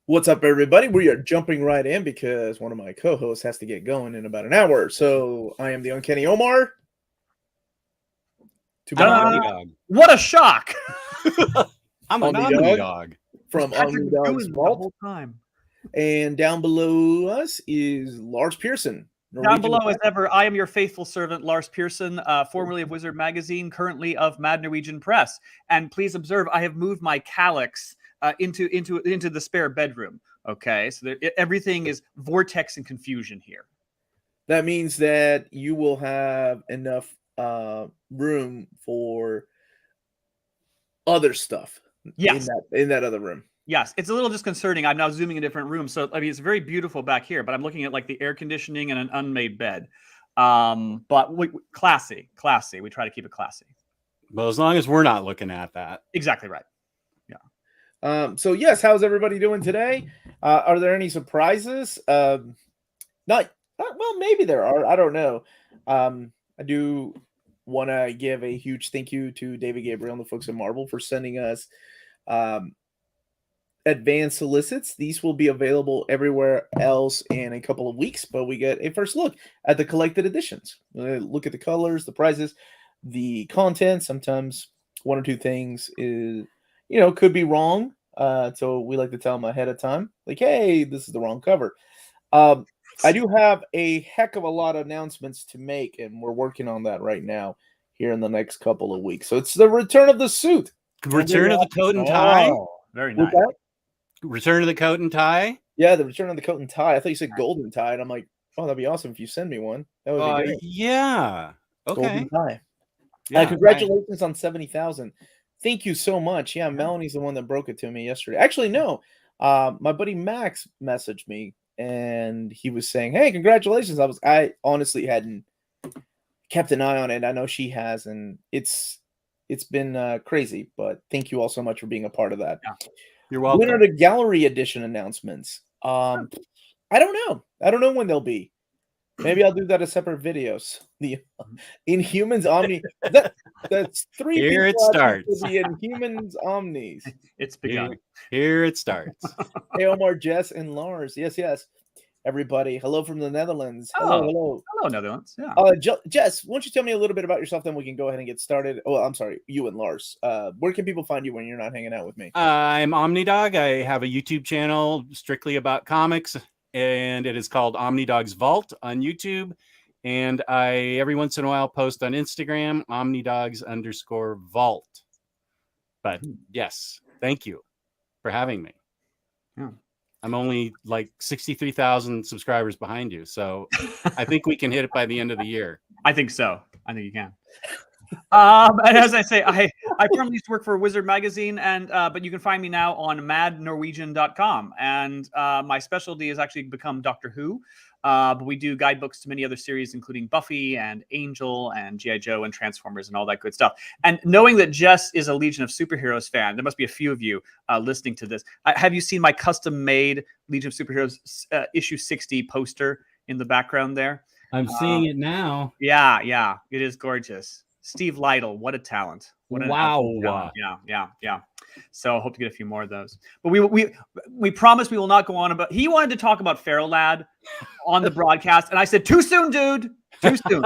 What's up, everybody? We are jumping right in because one of my co-hosts has to get going in about an hour. So I am the Uncanny Omar. What a shock! I'm an Omnidog from Omnidog's Vault. And down below us is Lars Pearson. Down below, as ever, I am your faithful servant, Lars Pearson, formerly of Wizard Magazine, currently of Mad Norwegian Press. And please observe, I have moved my calyx into the spare bedroom. Okay, so everything is vortex and confusion here. That means that you will have enough room for other stuff. Yes, in that other room. Yes, it's a little disconcerting. I'm now zooming in different rooms, so I mean it's very beautiful back here. But I'm looking at like the air conditioning and an unmade bed. But classy. We try to keep it classy. Well, as long as we're not looking at that. Exactly right. Yeah. So yes, how's everybody doing today? Are there any surprises? Well, maybe there are. I don't know. I do want to give a huge thank you to David Gabriel and the folks at Marvel for sending us advanced solicits. These will be available everywhere else in a couple of weeks, but we get a first look at the collected editions. Look at the colors, the prices, the content. Sometimes one or two things is, could be wrong. So we like to tell them ahead of time, like, hey, this is the wrong cover. I do have a heck of a lot of announcements to make, and we're working on that right now here in the next couple of weeks. So it's the return of the suit. Return of the coat and tie. Very nice. Return of the coat and tie. Yeah, the return of the coat and tie. I thought you said golden tie, and I'm like, oh, that'd be awesome if you send me one. That would be great. Yeah. Okay. Golden tie. Yeah, congratulations on 70,000. Thank you so much. Yeah, Melanie's the one that broke it to me yesterday. Actually, no. My buddy Max messaged me, and he was saying, "Hey, congratulations!" I honestly hadn't kept an eye on it. I know she has, and it's been crazy. But thank you all so much for being a part of that. Yeah. You're welcome. When are the gallery edition announcements? I don't know. I don't know when they'll be. Maybe I'll do that as separate videos. The Inhumans Omni. That's three. Here it starts. The Inhumans Omnis. It's begun. Here it starts. Hey, Omar, Jess, and Lars. Yes. Everybody, hello from the Netherlands. Hello, Netherlands. Yeah. Jess, why don't you tell me a little bit about yourself, then we can go ahead and get started. Oh, I'm sorry, you and Lars. Where can people find you when you're not hanging out with me? I'm Omnidog. I have a YouTube channel strictly about comics, and it is called Omnidog's Vault on YouTube. And I every once in a while post on Instagram, Omnidogs_vault. But yes, thank you for having me. Yeah. I'm only like 63,000 subscribers behind you, so I think we can hit it by the end of the year. I think so. I think you can. And as I say, I formerly used to work for Wizard Magazine, but you can find me now on madnorwegian.com. And my specialty has actually become Doctor Who. But we do guidebooks to many other series, including Buffy and Angel and G.I. Joe and Transformers and all that good stuff. And knowing that Jess is a Legion of Superheroes fan, there must be a few of you listening to this. Have you seen my custom-made Legion of Superheroes issue 60 poster in the background there? I'm seeing it now. Yeah. It is gorgeous. Steve Lytle, what a talent. What an wow. Yeah. So I hope to get a few more of those. But we promise we will not go on about. He wanted to talk about Pharaoh Lad on the broadcast, and I said, "Too soon, dude. Too soon.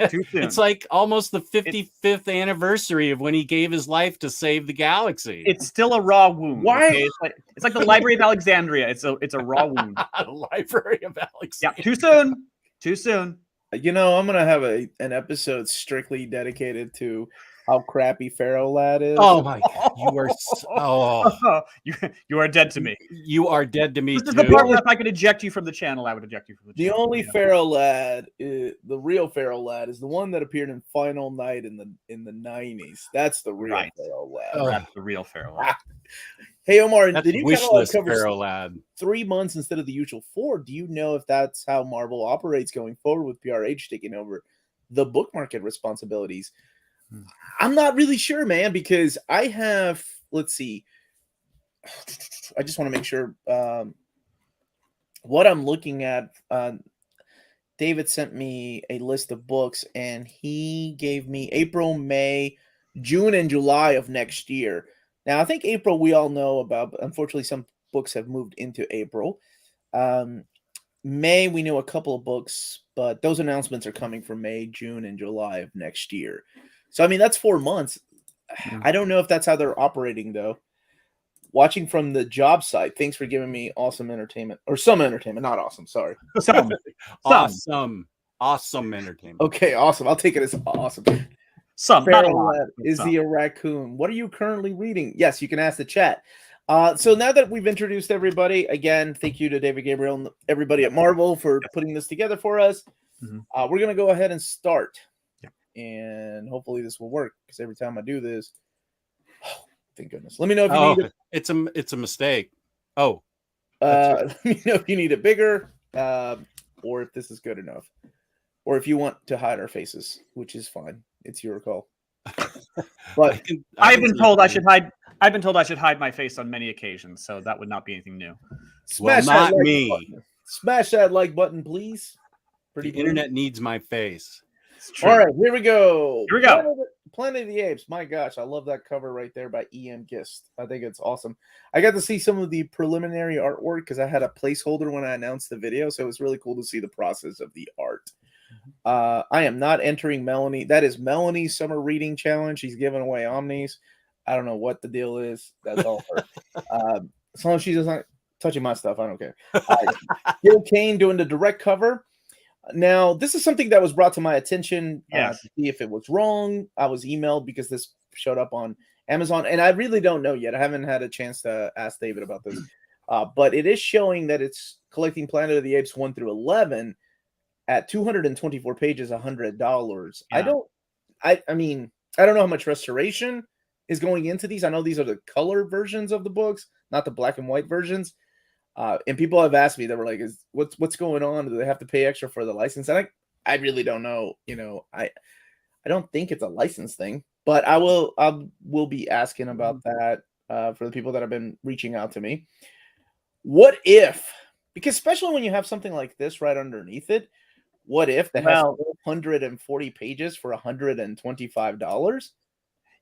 Too soon." It's like almost the 55th anniversary of when he gave his life to save the galaxy. It's still a raw wound. Why? Okay? It's like the Library of Alexandria. It's a raw wound. Library of Alexandria. Yeah. Too soon. Too soon. I'm gonna have an episode strictly dedicated to how crappy Pharaoh Lad is. Oh my God, you are you are dead to me. You are dead to me. This is the part where if I could eject you from the channel, I would eject you from the channel. The only Pharaoh Lad, the real Pharaoh Lad, is the one that appeared in Final Night in the 90s. That's the real Pharaoh Lad. That's the real Pharaoh Lad. Hey Omar, that's did you wishlist Pharaoh Lad 3 months instead of the usual 4? Do you know if that's how Marvel operates going forward with PRH taking over the book market responsibilities? I'm not really sure, man, because I have, let's see. I just want to make sure what I'm looking at. David sent me a list of books, and he gave me April, May, June, and July of next year. Now, I think April we all know about, but unfortunately some books have moved into April. May, we know a couple of books, but those announcements are coming for May, June, and July of next year. So, I mean, that's 4 months. I don't know if that's how they're operating, though. Watching from the job site, thanks for giving me awesome entertainment. Or some entertainment, not awesome, sorry. Awesome entertainment. Okay, awesome. I'll take it as awesome. Some, not a lot. Is he a raccoon? What are you currently reading? Yes, you can ask the chat. So now that we've introduced everybody, again, thank you to David Gabriel and everybody at Marvel for putting this together for us. We're going to go ahead and start. And hopefully this will work, because every time I do this, thank goodness. Let me know if you need it. It's a mistake. Oh. Let me know if you need it bigger, or if this is good enough. Or if you want to hide our faces, which is fine. It's your call. But I've been told I should hide my face on many occasions, so that would not be anything new. Smash well, not that like me. Button. Smash that like button, please. The internet needs my face. All right, here we go. Here we go. Planet of the Apes. My gosh, I love that cover right there by E.M. Gist. I think it's awesome. I got to see some of the preliminary artwork because I had a placeholder when I announced the video, so it was really cool to see the process of the art. I am not entering Melanie. That is Melanie's summer reading challenge. She's giving away Omnis. I don't know what the deal is. That's all her. As long as she's not touching my stuff, I don't care. Gil Kane doing the direct cover. Now, this is something that was brought to my attention to see if it was wrong. I was emailed because this showed up on Amazon, and I really don't know yet. I haven't had a chance to ask David about this. But it is showing that it's collecting Planet of the Apes 1 through 11 at 224 pages, $100. Yeah. I mean, I don't know how much restoration is going into these. I know these are the color versions of the books, not the black and white versions. And people have asked me, they were like, what's going on? Do they have to pay extra for the license? And I really don't know. You know, I don't think it's a license thing, but I will be asking about that for the people that have been reaching out to me. What if, because especially when you have something like this right underneath it, what if that has 140 pages for $125?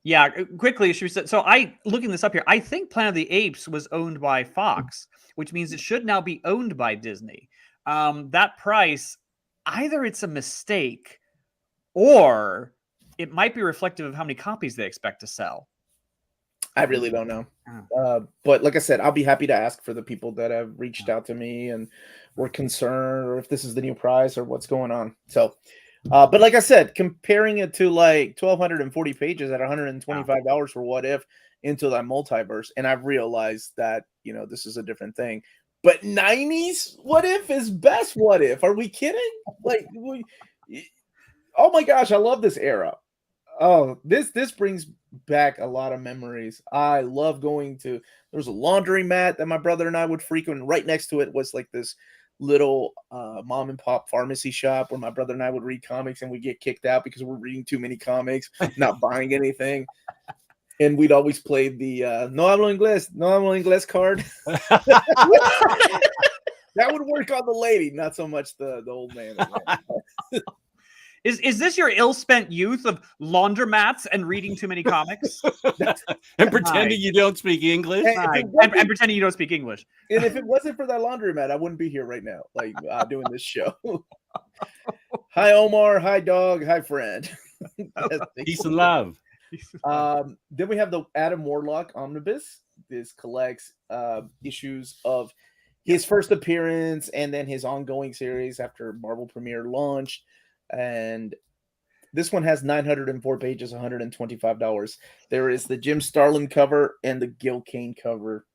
Yeah, quickly, she said. So looking this up here, I think Planet of the Apes was owned by Fox, which means it should now be owned by Disney. That price, either it's a mistake, or it might be reflective of how many copies they expect to sell. I really don't know. But like I said, I'll be happy to ask for the people that have reached out to me and were concerned, or if this is the new price or what's going on. So, but like I said, comparing it to like 1,240 pages at $125 for What If into that multiverse, and I've realized that, you know, this is a different thing. But 90s What If is best What If. Are we kidding? Like, oh my gosh, I love this era. Oh, this brings back a lot of memories. I love going to, there was a laundromat that my brother and I would frequent. Right next to it was like this little mom and pop pharmacy shop where my brother and I would read comics, and we get kicked out because we're reading too many comics, not buying anything. And we'd always play the no hablo inglés card. That would work on the lady, not so much the old man. Is this your ill-spent youth of laundromats and reading too many comics? And pretending you don't speak English? And pretending you don't speak English. And if it wasn't for that laundromat, I wouldn't be here right now, like doing this show. Hi, Omar. Hi, dog. Hi, friend. Peace and love. Then we have the Adam Warlock Omnibus. This collects issues of his first appearance and then his ongoing series after Marvel Premiere launched. And this one has 904 pages, $125. There is the Jim Starlin cover and the Gil Kane cover.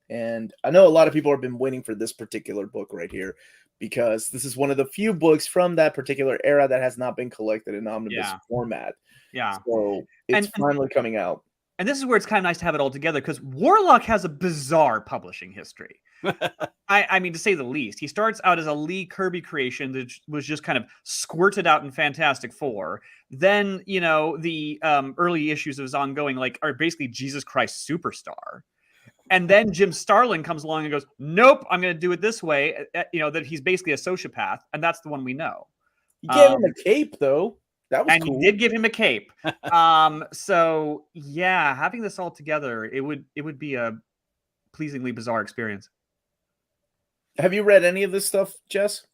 And I know a lot of people have been waiting for this particular book right here, because this is one of the few books from that particular era that has not been collected in omnibus format. Yeah. So it's finally coming out. And this is where it's kind of nice to have it all together, because Warlock has a bizarre publishing history. I mean, to say the least. He starts out as a Lee Kirby creation that was just kind of squirted out in Fantastic Four. Then, you know, the early issues of his ongoing are basically Jesus Christ Superstar. And then Jim Starlin comes along and goes, nope, I'm going to do it this way. You know, that he's basically a sociopath. And that's the one we know. You gave him a cape, though. That was cool. You did give him a cape. So yeah, having this all together, it would be a pleasingly bizarre experience. Have you read any of this stuff, Jess?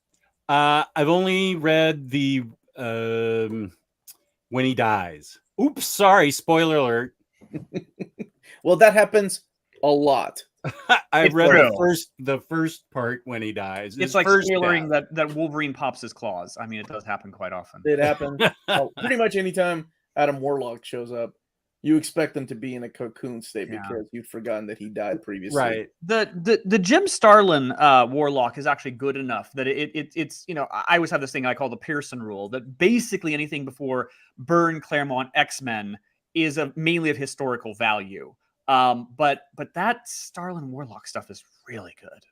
I've only read the when he dies. Oops, sorry, spoiler alert. Well, that happens a lot. I've It's read true. the first part when he dies. It's His like first spoiling death. that Wolverine pops his claws. I mean, it does happen quite often. It happens pretty much anytime Adam Warlock shows up. You expect them to be in a cocoon state because you'd forgotten that he died previously. Right. The Jim Starlin Warlock is actually good enough that it's I always have this thing I call the Pearson rule, that basically anything before Byrne, Claremont, X-Men is mainly of historical value. But that Starlin Warlock stuff is really good.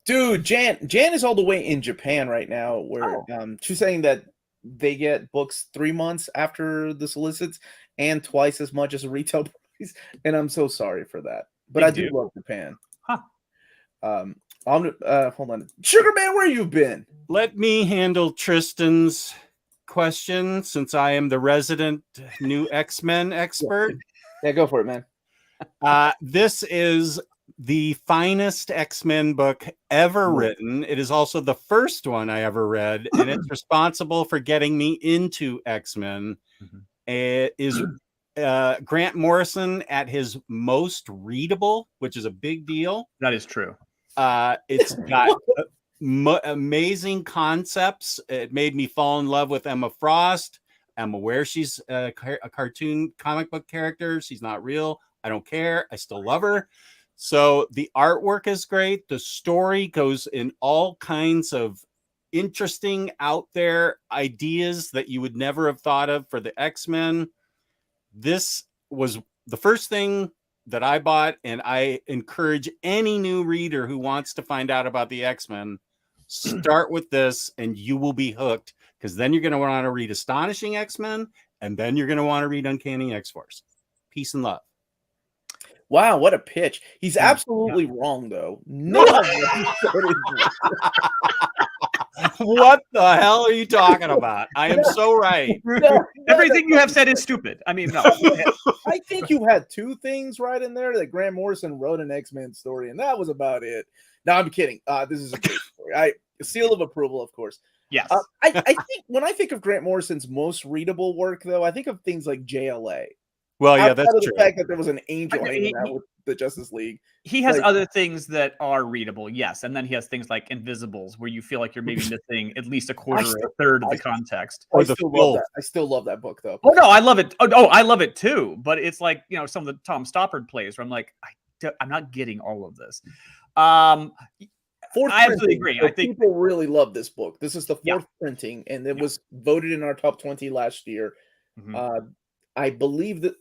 Dude, Jan is all the way in Japan right now, where she's saying that they get books 3 months after the solicits and twice as much as a retail price, and I'm so sorry for that. But I do love Japan. Huh. Hold on, Sugar Man, where you been? Let me handle Tristan's question since I am the resident new X-Men expert. Yeah, go for it, man. This is the finest X-Men book ever written. It is also the first one I ever read, and it's responsible for getting me into X-Men. It is Grant Morrison at his most readable, which is a big deal. That is true. It's got amazing concepts. It made me fall in love with Emma Frost. I'm aware she's a cartoon comic book character. She's not real. I don't care. I still love her. So the artwork is great. The story goes in all kinds of interesting out there ideas that you would never have thought of for the X-Men. This was the first thing that I bought, and I encourage any new reader who wants to find out about the X-Men, start with this and you will be hooked, because then you're going to want to read Astonishing X-Men, and then you're going to want to read Uncanny X-Force. Peace and love. Wow, what a pitch. He's absolutely wrong, though. None of what he said is What the hell are you talking about? I am so right. Everything you have said is stupid. I mean, no. I think you had two things right in there, that Grant Morrison wrote an X-Men story, and that was about it. No, I'm kidding. This is a great story. Seal of approval, of course. Yes. I think when I think of Grant Morrison's most readable work, though, I think of things like JLA. Well, yeah, Outside that's of true. the fact that there was an angel hanging out with the Justice League. He has other things that are readable, yes, and then he has things like Invisibles, where you feel like you're maybe missing at least a quarter or a third of the context. I still love that book, though. Oh no, I love it. Oh, I love it too. But it's like, some of the Tom Stoppard plays where I'm like, I'm not getting all of this. I absolutely agree. I think people really love this book. This is the fourth printing, and it was voted in our top 20 last year. I believe that.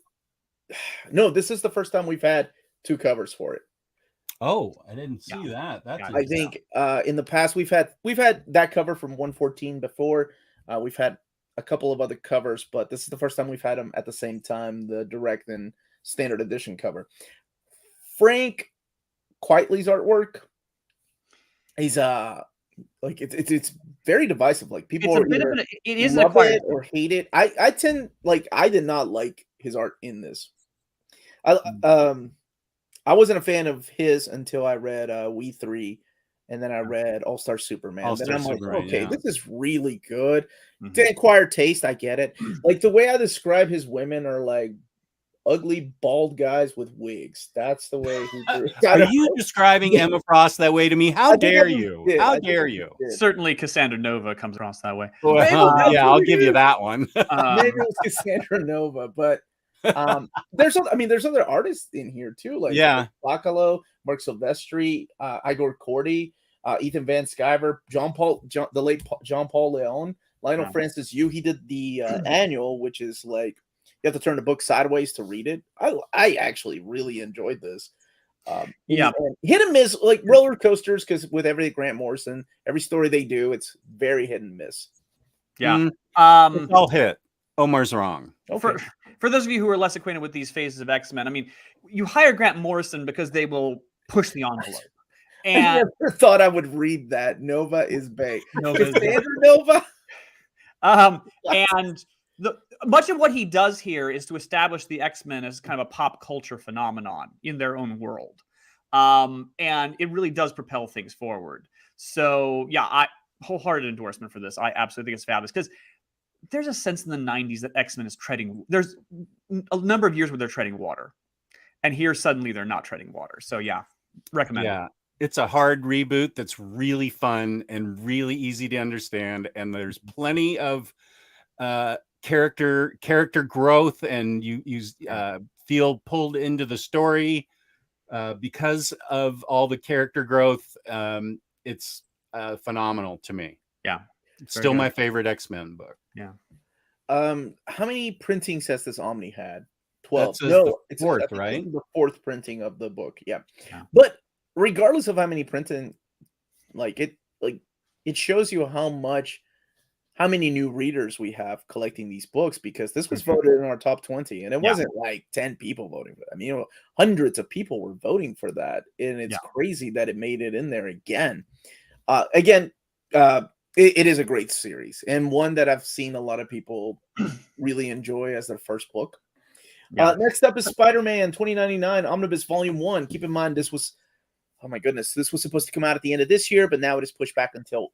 No, this is the first time we've had two covers for it. Oh, I didn't see that. That's I think in the past we've had that cover from 114 before. We've had a couple of other covers, but this is the first time we've had them at the same time, the direct and standard edition cover. Frank Quitely's artwork, he's like it's very divisive. Like people it's a are bit either of it is love acquired it or hate it. I did not like his art in this. I wasn't a fan of his until I read We 3, and then I read All-Star Superman. Then I'm like, okay, this is really good. To acquire taste, I get it. Like the way I describe his women are like ugly bald guys with wigs. That's the way he drew. Are you describing Emma Frost that way to me? How dare you? How dare you? Certainly Cassandra Nova comes across that way. Well, yeah, I'll give you that one. Maybe it was Cassandra Nova, but there's other artists in here too, like Bacalo, Mark Silvestri, Igor Cordy, Ethan Van Sciver, the late John Paul Leon, Lionel Francis Yu. He did the annual, which is like you have to turn the book sideways to read it. I actually really enjoyed this. And hit and miss, like roller coasters, because with every Grant Morrison, every story they do, it's very hit and miss. Yeah, it's all hit. Omar's wrong. Okay. For those of you who are less acquainted with these phases of X-Men, I mean, you hire Grant Morrison because they will push the envelope. And I never thought I would read that. Nova is Bay. Cassandra Nova. And much of what he does here is to establish the X-Men as kind of a pop culture phenomenon in their own world. And it really does propel things forward. So yeah, I wholehearted endorsement for this. I absolutely think it's fabulous because there's a sense in the 90s that X-Men is treading. There's a number of years where they're treading water, and here suddenly they're not treading water. So yeah, recommend. Yeah, it's a hard reboot that's really fun and really easy to understand, and there's plenty of character growth, and you feel pulled into the story because of all the character growth. It's phenomenal to me. Yeah, it's still my favorite X-Men book. Yeah. How many printings has this Omni had? 12. It's fourth, right? The fourth printing of the book. Yeah. But regardless of how many printing, it shows you how many new readers we have collecting these books, because this was voted in our top 20, and it wasn't like 10 people voting for that. I mean, hundreds of people were voting for that, and it's crazy that it made it in there again. It is a great series, and one that I've seen a lot of people really enjoy as their first book. Next up is Spider-Man 2099 Omnibus Volume 1. Keep in mind, this was supposed to come out at the end of this year, but now it is pushed back until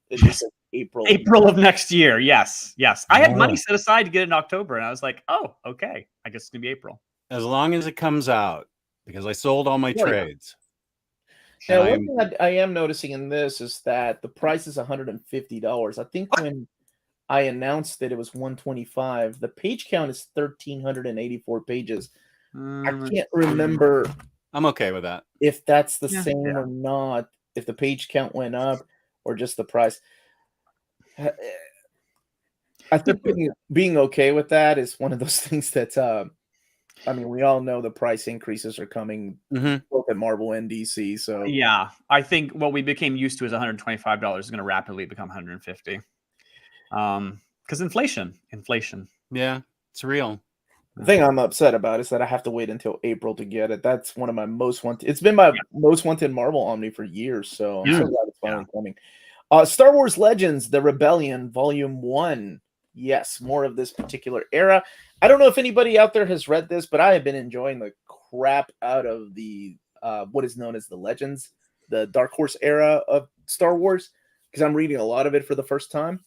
April of next year. Yes. I had money set aside to get it in October, and I was like, oh, okay, I guess it's gonna be April. As long as it comes out, because I sold all my trades. Now, one thing I am noticing in this is that the price is $150. I think when I announced that it was $125, the page count is 1,384 pages. I can't remember. I'm okay with that. If that's the same or not, if the page count went up or just the price. I think being okay with that is one of those things that, I mean, we all know the price increases are coming both at Marvel and DC. So yeah, I think what we became used to is $125 is going to rapidly become $150. Because inflation. Yeah, it's real. The thing I'm upset about is that I have to wait until April to get it. That's one of my most wanted. It's been my most wanted Marvel Omni for years, so I'm so glad it's finally coming. Star Wars Legends: The Rebellion, Volume 1. Yes, more of this particular era. I don't know if anybody out there has read this, but I have been enjoying the crap out of the what is known as the Legends, the Dark Horse era of Star Wars, because I'm reading a lot of it for the first time.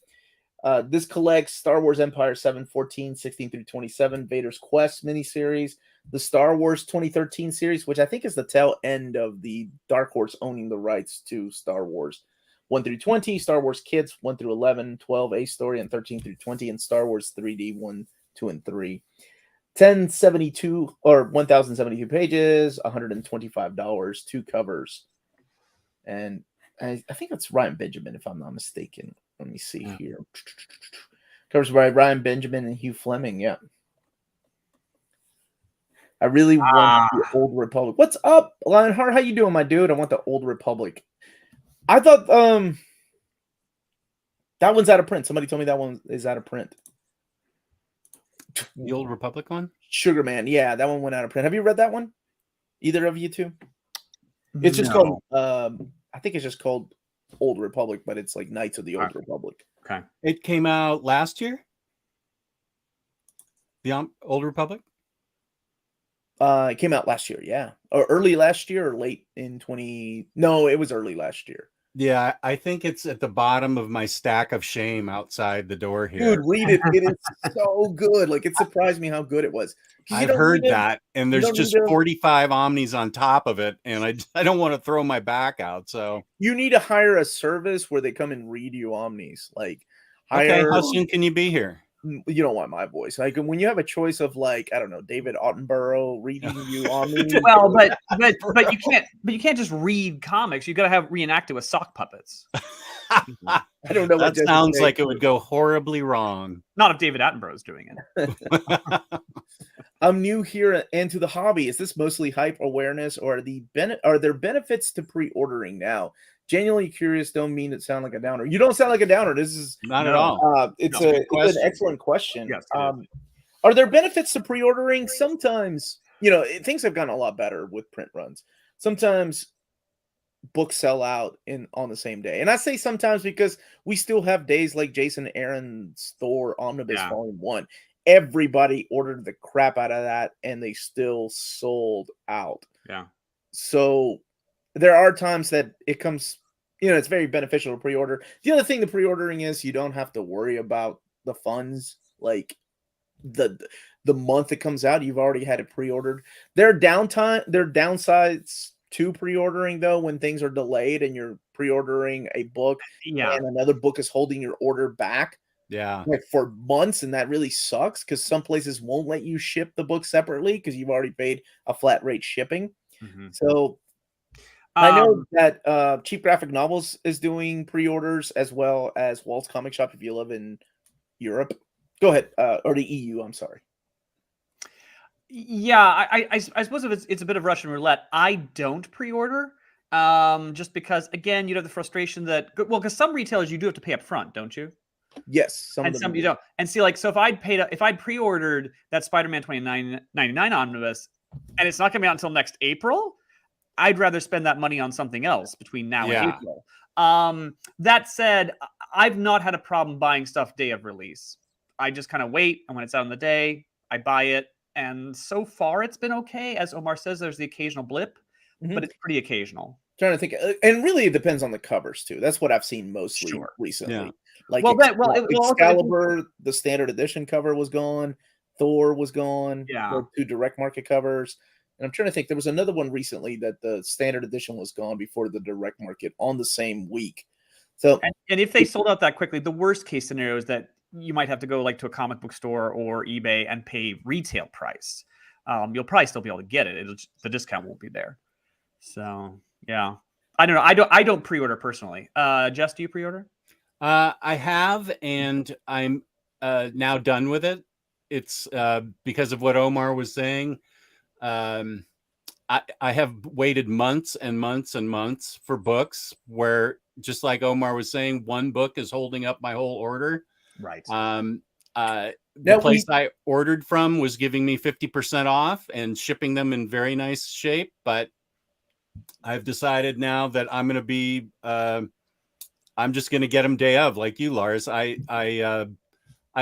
This collects Star Wars Empire 7, 14, 16 through 27, Vader's Quest miniseries, the Star Wars 2013 series, which I think is the tail end of the Dark Horse owning the rights to Star Wars 1 through 20, Star Wars Kids 1 through 11, 12 A Story, and 13 through 20, and Star Wars 3D 1, 2, and 3. 1,072 pages, $125, 2 covers. And I think that's Ryan Benjamin, if I'm not mistaken. Let me see here. Covers by Ryan Benjamin and Hugh Fleming. Yeah. I really want the Old Republic. What's up, Lionheart? How you doing, my dude? I want the Old Republic. I thought that one's out of print. Somebody told me that one is out of print. The Old Republic one? Sugar Man. Yeah, that one went out of print. Have you read that one? Either of you two? It's just called I think it's just called Old Republic, but it's like Knights of the Old Republic. Okay. It came out last year? The Old Republic? It came out last year, yeah. Or early last year or late in 20... No, it was early last year. Yeah, I think it's at the bottom of my stack of shame outside the door here. Dude, read it. It is so good. Like, it surprised me how good it was. I've heard that, and there's just 45 Omnis on top of it, and I don't want to throw my back out, so... You need to hire a service where they come and read you Omnis. Like, okay, how soon can you be here? You don't want my voice. Like, when you have a choice of, like, I don't know, David Attenborough reading you Omnis. Well, but you can't just read comics. You got to have reenacted with sock puppets. I don't know. That sounds like it would go horribly wrong. Not if David Attenborough is doing it. I'm new here and to the hobby. Is this mostly hype awareness, or are there benefits to pre-ordering now? Genuinely curious. Don't mean to sound like a downer. You don't sound like a downer. This is not at all. It's an excellent question. Yes, are there benefits to pre-ordering? Sometimes, things have gotten a lot better with print runs. Sometimes books sell out on the same day, and I say sometimes because we still have days like Jason Aaron's Thor Omnibus Volume 1. Everybody ordered the crap out of that, and they still sold out. Yeah. So there are times that it comes, it's very beneficial to pre-order. The other thing the pre-ordering is, you don't have to worry about the funds. Like the month it comes out, you've already had it pre-ordered. There are downsides to pre-ordering though, when things are delayed and you're pre-ordering a book and another book is holding your order back. Yeah. Like for months, and that really sucks because some places won't let you ship the book separately because you've already paid a flat rate shipping. So I know that Cheap Graphic Novels is doing pre-orders, as well as Walt's Comic Shop if you live in Europe. Go ahead, or the EU. I'm sorry. Yeah, I suppose if it's a bit of Russian roulette. I don't pre-order, just because, again, you have the frustration that, well, because some retailers you do have to pay up front, don't you? Yes, and some you don't. And see, like, so if I'd pre-ordered that Spider-Man 29.99 omnibus, and it's not coming out until next April, I'd rather spend that money on something else between now and April. That said, I've not had a problem buying stuff day of release. I just kind of wait, and when it's out on the day, I buy it. And so far, it's been okay. As Omar says, there's the occasional blip, but it's pretty occasional. Trying to think, and really it depends on the covers too. That's what I've seen mostly recently. Yeah. Like, Excalibur, the standard edition cover was gone. Thor was gone. Yeah, the 2 direct market covers. And I'm trying to think, there was another one recently that the standard edition was gone before the direct market on the same week. So, and if they sold out that quickly, the worst case scenario is that you might have to go like to a comic book store or eBay and pay retail price. You'll probably still be able to get it. The discount won't be there. So yeah, I don't know. I don't pre-order personally. Jess, do you pre-order? I have, and I'm now done with it. It's because of what Omar was saying. I have waited months and months and months for books where, just like Omar was saying, one book is holding up my whole order. Right. The place I ordered from was giving me 50% off and shipping them in very nice shape, but I've decided now that I'm going to be I'm just going to get them day of, like you, Lars. I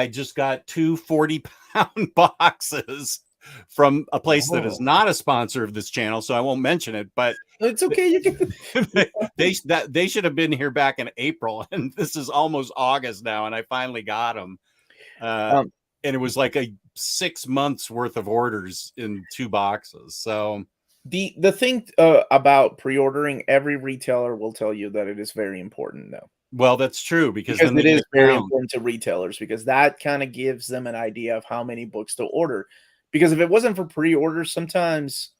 just got 2 40-pound boxes from a place that is not a sponsor of this channel, so I won't mention it, but it's okay. You can... they should have been here back in April, and this is almost August now, and I finally got them. And it was like a 6 months worth of orders in 2 boxes. So the thing about pre-ordering, every retailer will tell you that it is very important though. Well, that's true, because it is very important to retailers, because that kind of gives them an idea of how many books to order. Because if it wasn't for pre-orders, sometimes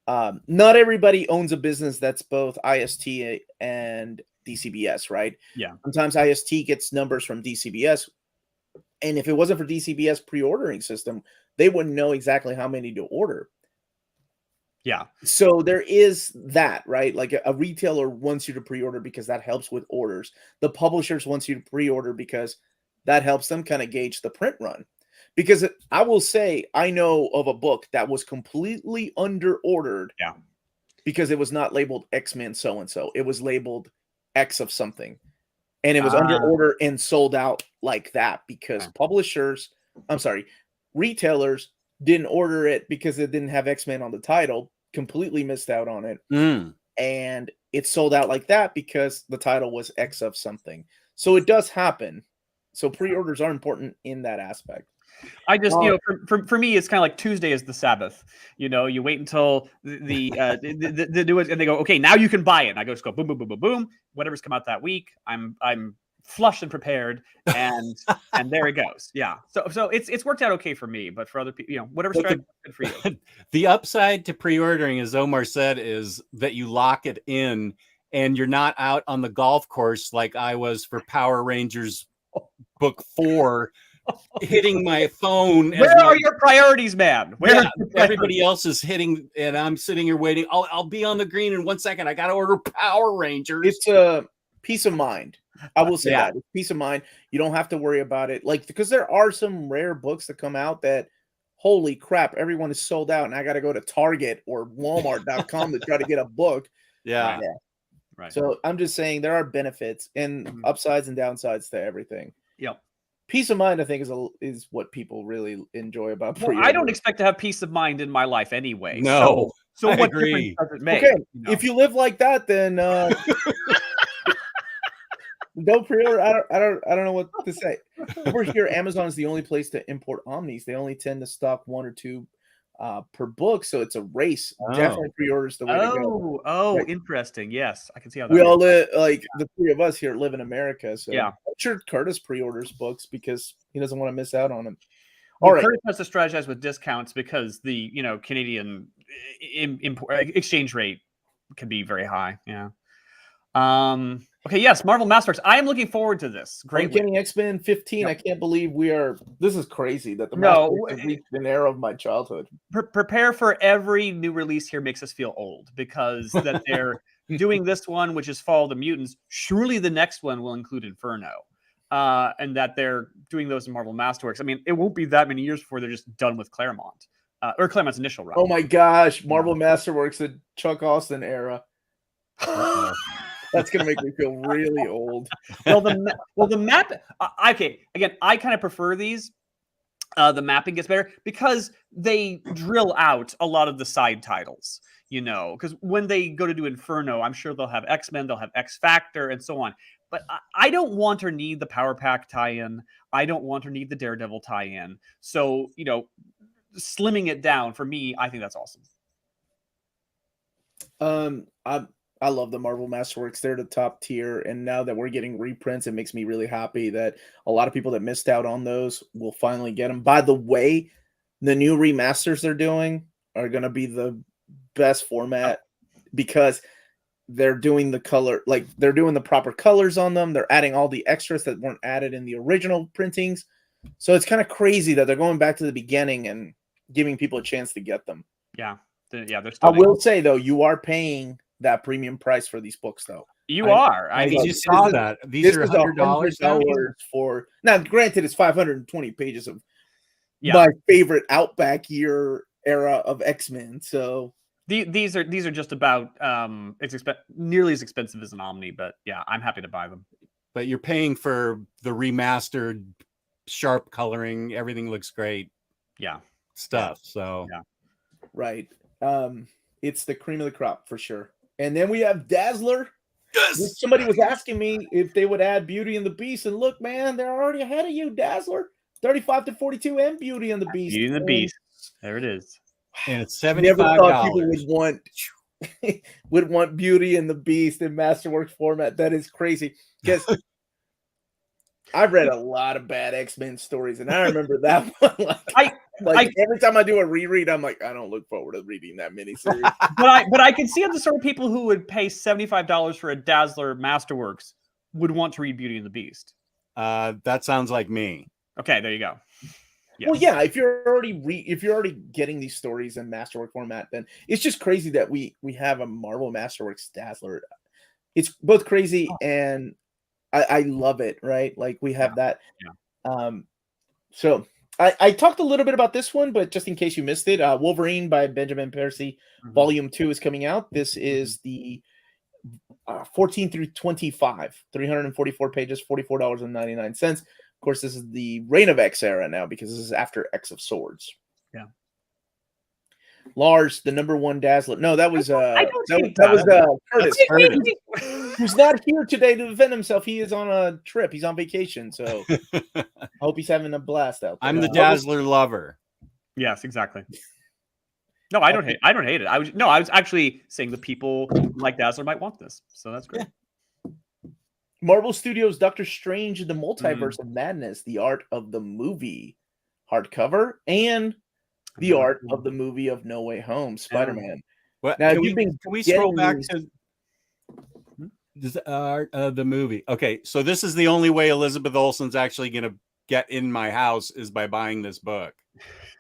not everybody owns a business that's both IST and DCBS, right? Yeah. Sometimes IST gets numbers from DCBS, and if it wasn't for DCBS pre-ordering system, they wouldn't know exactly how many to order. Yeah. So there is that, right? Like a retailer wants you to pre-order because that helps with orders. The publishers wants you to pre-order because that helps them kind of gauge the print run. Because I will say, I know of a book that was completely under-ordered. Yeah. Because it was not labeled X-Men so-and-so. It was labeled X of something. And it was under order and sold out like that because retailers didn't order it because it didn't have X-Men on the title, completely missed out on it. And it sold out like that because the title was X of something. So it does happen. So pre-orders are important in that aspect. I just, for me, it's kind of like Tuesday is the Sabbath. You wait until the do it, and they go, okay, now you can buy it. And I just go boom, boom, boom, boom, boom. Whatever's come out that week, I'm flushed and prepared, and there it goes. Yeah. So it's worked out okay for me, but for other people, whatever strategy is good for you. The upside to pre-ordering, as Omar said, is that you lock it in, and you're not out on the golf course like I was for Power Rangers book 4. Hitting my phone. Where are your priorities, man? Everybody else is hitting, and I'm sitting here waiting. I'll be on the green in 1 second. I got to order Power Rangers. It's a peace of mind. I will say that. It's peace of mind. You don't have to worry about it. Like, because there are some rare books that come out that, holy crap, everyone is sold out, and I got to go to Target or Walmart.com to try to get a book. Yeah. Right. So I'm just saying there are benefits and upsides and downsides to everything. Yep. Peace of mind, I think, is what people really enjoy about pre-order. I don't expect to have peace of mind in my life anyway. No. So I what agree. difference does it make? Okay, you know? if you live like that, then no pre-order. I don't know what to say. Over here, Amazon is the only place to import Omnis. They only tend to stock 1 or 2 per book, so it's a race. Definitely pre-orders the way to go. Right. Interesting. Yes, I can see how that We works. all live, like the 3 of us here live in America, so Yeah. I'm sure Curtis pre-orders books because he doesn't want to miss out on them. Well, All right. Curtis has to strategize with discounts because the Canadian exchange rate can be very high. Yeah. Okay. Yes, Marvel Masterworks. I am looking forward to this. Greatly. Uncanny X-Men 15. Yep. I can't believe we are. This is crazy that the No, Masterworks have reached an era of my childhood. Prepare for every new release here makes us feel old because that they're doing this one, which is Fall of the Mutants. Surely the next one will include Inferno. And that they're doing those in Marvel Masterworks. I mean, it won't be that many years before they're just done with Claremont, or Claremont's initial run. Oh my gosh, Marvel Masterworks, the Chuck Austin era. That's gonna make me feel really old. Well, the map. Okay, again, I kind of prefer these. The mapping gets better because they drill out a lot of the side titles. Because when they go to do Inferno, I'm sure they'll have X-Men, they'll have X Factor, and so on. But I don't want or need the Power Pack tie-in. I don't want or need the Daredevil tie-in. So, slimming it down for me, I think that's awesome. I love the Marvel Masterworks. They're the top tier, and now that we're getting reprints, it makes me really happy that a lot of people that missed out on those will finally get them. By the way, the new remasters they're doing are going to be the best format because they're doing the color, like they're doing the proper colors on them. They're adding all the extras that weren't added in the original printings. So it's kind of crazy that they're going back to the beginning and giving people a chance to get them. Yeah. They're I will say though, you are paying that premium price for these books though. You are. I mean, you saw that. These are $100 for now. Granted, it's 520 pages of Yeah. my favorite Outback year era of X-Men. So these are just about nearly as expensive as an Omni, but yeah, I'm happy to buy them. But you're paying for the remastered, sharp coloring. Everything looks great. Yeah. Stuff. So yeah. Right. It's the cream of the crop for sure. And then we have Dazzler. Yes! Which somebody was asking me if they would add Beauty and the Beast, and look, man, they're already ahead of you, Dazzler. 35 to 42 and Beauty and the Beast. Beauty and the Beast. There it is. And it's $75. Never thought people would want Beauty and the Beast in Masterworks format. That is crazy. Because I've read a lot of bad X-Men stories, and I remember that one. Every time I do a reread, I'm like, I don't look forward to reading that miniseries. but I can see the sort of people who would pay $75 for a Dazzler Masterworks would want to read Beauty and the Beast. That sounds like me. Okay, there you go. Yes. Well, yeah, if you're already getting these stories in Masterwork format, then it's just crazy that we have a Marvel Masterworks Dazzler. It's both crazy and I love it, right? Like we have that. Yeah. So I talked a little bit about this one, but just in case you missed it, Wolverine by Benjamin Percy, Volume 2 is coming out. This is the 14 through 25, 344 pages, $44.99. Of course, this is the Reign of X era now because this is after X of Swords. Yeah. Lars, the #1 Dazzler. No, that was Curtis. Who's not here today to defend himself. He is on a trip. He's on vacation, so I hope he's having a blast out there. I'm the Dazzler lover. Yes, exactly. No, I don't hate it. I was actually saying the people like Dazzler might want this, so that's great. Yeah. Marvel Studios' Doctor Strange in the Multiverse of Madness, the art of the movie hardcover, and the art of the movie of No Way Home, Spider-Man. Well, now, can we scroll back to the movie? Okay, so this is the only way Elizabeth Olsen's actually going to get in my house is by buying this book.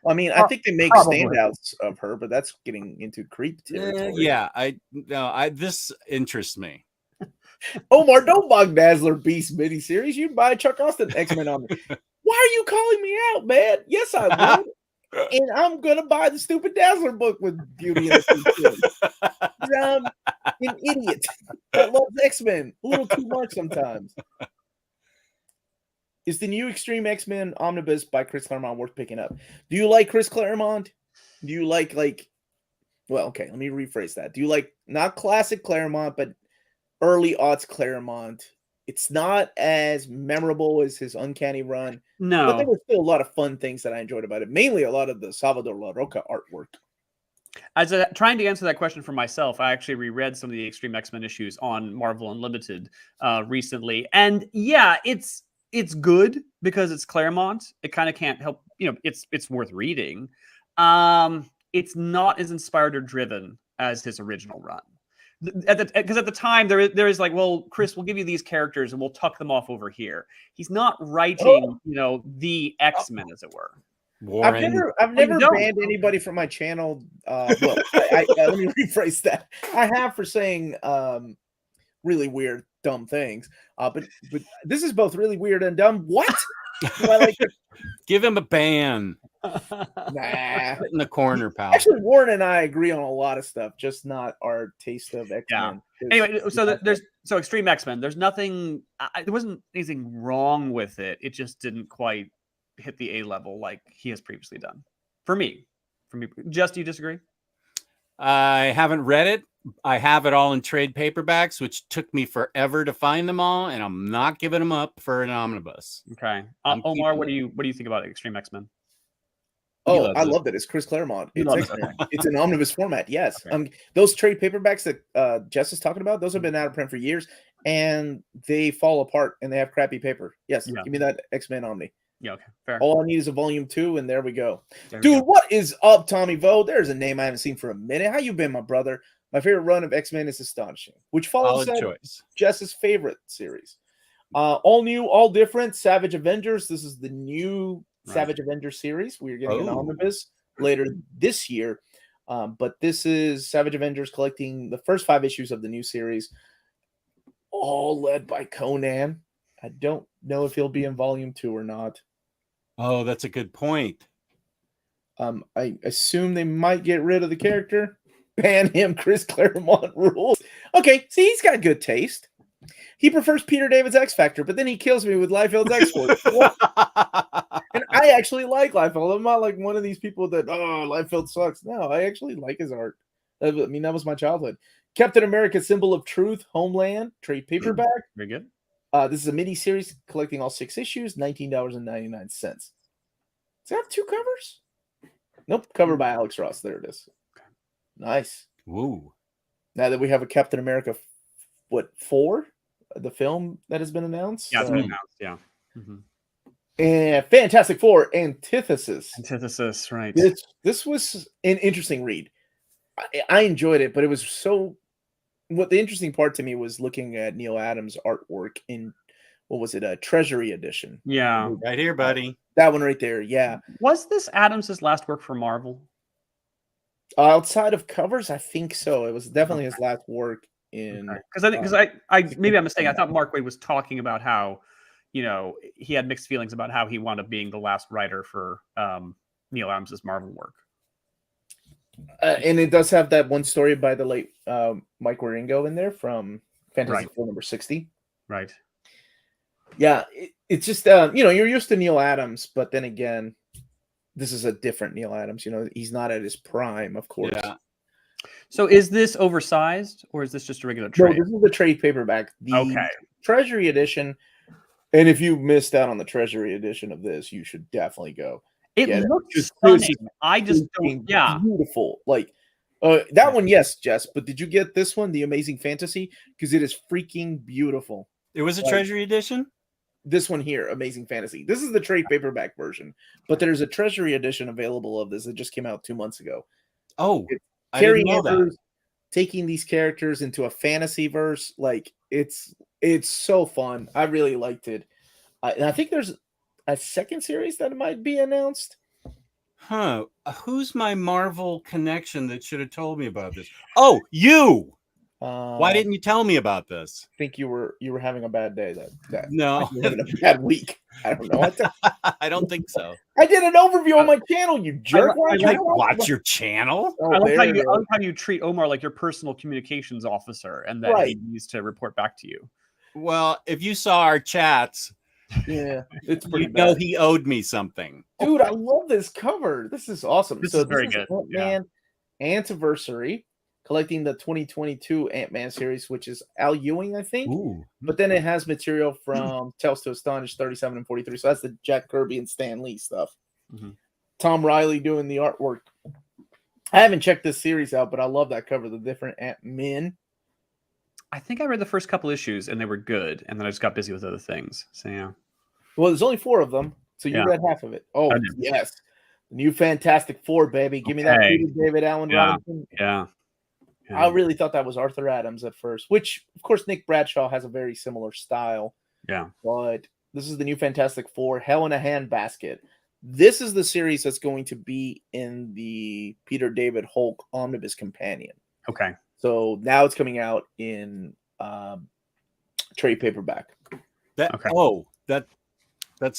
I mean, I think they make standouts of her, but that's getting into creep territory. This interests me. Omar, don't bug Dazzler Beast miniseries. You'd buy Chuck Austin X-Men on me. Why are you calling me out, man? Yes, I would. And I'm going to buy the stupid Dazzler book with Beauty and the Beast. I'm an idiot that loves X-Men a little too much sometimes. Is the new Extreme X-Men Omnibus by Chris Claremont worth picking up? Do you like Chris Claremont? Do you like Well, okay, let me rephrase that. Do you like not classic Claremont, but early aughts Claremont? It's not as memorable as his Uncanny run, but there No. were still a lot of fun things that I enjoyed about it. Mainly a lot of the Salvador La Roca artwork. Trying to answer that question for myself, I actually reread some of the Extreme X-Men issues on Marvel Unlimited recently, and yeah, it's good because it's Claremont. It kind of can't help, it's worth reading. It's not as inspired or driven as his original run. Because at the time there is like, well, Chris, we'll give you these characters and we'll tuck them off over here. He's not writing, the X-Men, as it were. Warren. I've never banned anybody from my channel. Well, let me rephrase that. I have for saying really weird, dumb things. But this is both really weird and dumb. What? Do I like Give him a ban. Nah. Sit in the corner, pal. Actually, Warren and I agree on a lot of stuff, just not our taste of X-Men. Yeah. Anyway, so Extreme X-Men. There's nothing. There wasn't anything wrong with it. It just didn't quite hit the A level like he has previously done. For me. Just, do you disagree? I haven't read it. I have it all in trade paperbacks, which took me forever to find them all, and I'm not giving them up for an omnibus. Okay, Omar, what do you think about Extreme X-Men? Oh, I loved it. It's Chris Claremont. It's an omnibus format. Yes. Okay. Those trade paperbacks that Jess is talking about, those have been out of print for years, and they fall apart and they have crappy paper. Yes. Yeah. Give me that X-Men Omni. Yeah, okay, fair. All I need is a volume 2, and there we go. Dude, what is up, Tommy Vo? There's a name I haven't seen for a minute. How you been, my brother? My favorite run of X-Men is Astonishing, which follows Jess's favorite series. All new, all different, Savage Avengers. This is the new Savage Avengers series. We're getting an omnibus later this year. But this is Savage Avengers collecting the first 5 issues of the new series, all led by Conan. I don't know if he'll be in volume 2 or not. Oh, that's a good point. I assume they might get rid of the character. Ban him. Chris Claremont rules. Okay, see, he's got good taste. He prefers Peter David's X Factor, but then he kills me with Liefeld's X-Force. And I actually like Liefeld. I'm not like one of these people that, Liefeld sucks. No, I actually like his art. I mean, that was my childhood. Captain America, Symbol of Truth, Homeland, trade paperback. Very good. This is a mini-series collecting all 6 issues, $19.99. Does it have 2 covers? Nope, cover by Alex Ross. There it is. Nice. Woo. Now that we have a Captain America, 4? The film that has been announced? Yeah, it's been announced, yeah. Mm-hmm. And Fantastic Four, Antithesis. Antithesis, right. This was an interesting read. I enjoyed it, but it was so... What the interesting part to me was looking at Neil Adams' artwork in, what was it, a Treasury edition. Yeah. Right here, buddy. That one right there, yeah. Was this Adams' last work for Marvel? Outside of covers, I think so. It was definitely his last work in... Because I maybe I'm mistaken. I thought Mark Waid was talking about how, he had mixed feelings about how he wound up being the last writer for Neil Adams' Marvel work. And it does have that one story by the late Mike Wieringo in there from Fantasy Four number 60. Right. Yeah, it's just, you're used to Neil Adams, but then again, this is a different Neil Adams. He's not at his prime, of course. Yeah. So is this oversized, or is this just a regular trade? No, this is the trade paperback. The Treasury edition, and if you missed out on the Treasury edition of this, you should definitely go. It looks stunning. I just don't. Yeah, beautiful. Like that one, yes, Jess. But did you get this one, the Amazing Fantasy? Because it is freaking beautiful. It was a Treasury edition. This one here, Amazing Fantasy. This is the trade paperback version, but there's a Treasury edition available of this that just came out 2 months ago. Oh, Carrie Andrews taking these characters into a fantasy verse, like it's so fun. I really liked it, and I think there's a second series that might be announced. Huh? Who's my Marvel connection that should have told me about this? Oh, you. Why didn't you tell me about this? I think you were having a bad day. No, you were having a bad week. I don't know. I don't think so. I did an overview on my channel. You jerk! Watch your channel. I like how you treat Omar like your personal communications officer, and that he needs to report back to you. Well, if you saw our chats, yeah, it's pretty. He owed me something, dude. I love this cover. This is awesome. This is very good, man. Antiversary, collecting the 2022 Ant-Man series, which is Al Ewing, I think. Ooh. But then it has material from Tales to Astonish 37 and 43. So that's the Jack Kirby and Stan Lee stuff. Mm-hmm. Tom Riley doing the artwork. I haven't checked this series out, but I love that cover, the different Ant-Men. I think I read the first couple issues and they were good, and then I just got busy with other things. So yeah. Well, there's only 4 of them, so you read half of it. Oh, yes. The new Fantastic Four, baby. Give me that Peter David Allen Robinson. Yeah. I really thought that was Arthur Adams at first, which, of course, Nick Bradshaw has a very similar style. Yeah. But this is the new Fantastic Four, Hell in a Handbasket. This is the series that's going to be in the Peter David Hulk Omnibus Companion. Okay. So now it's coming out in trade paperback. That's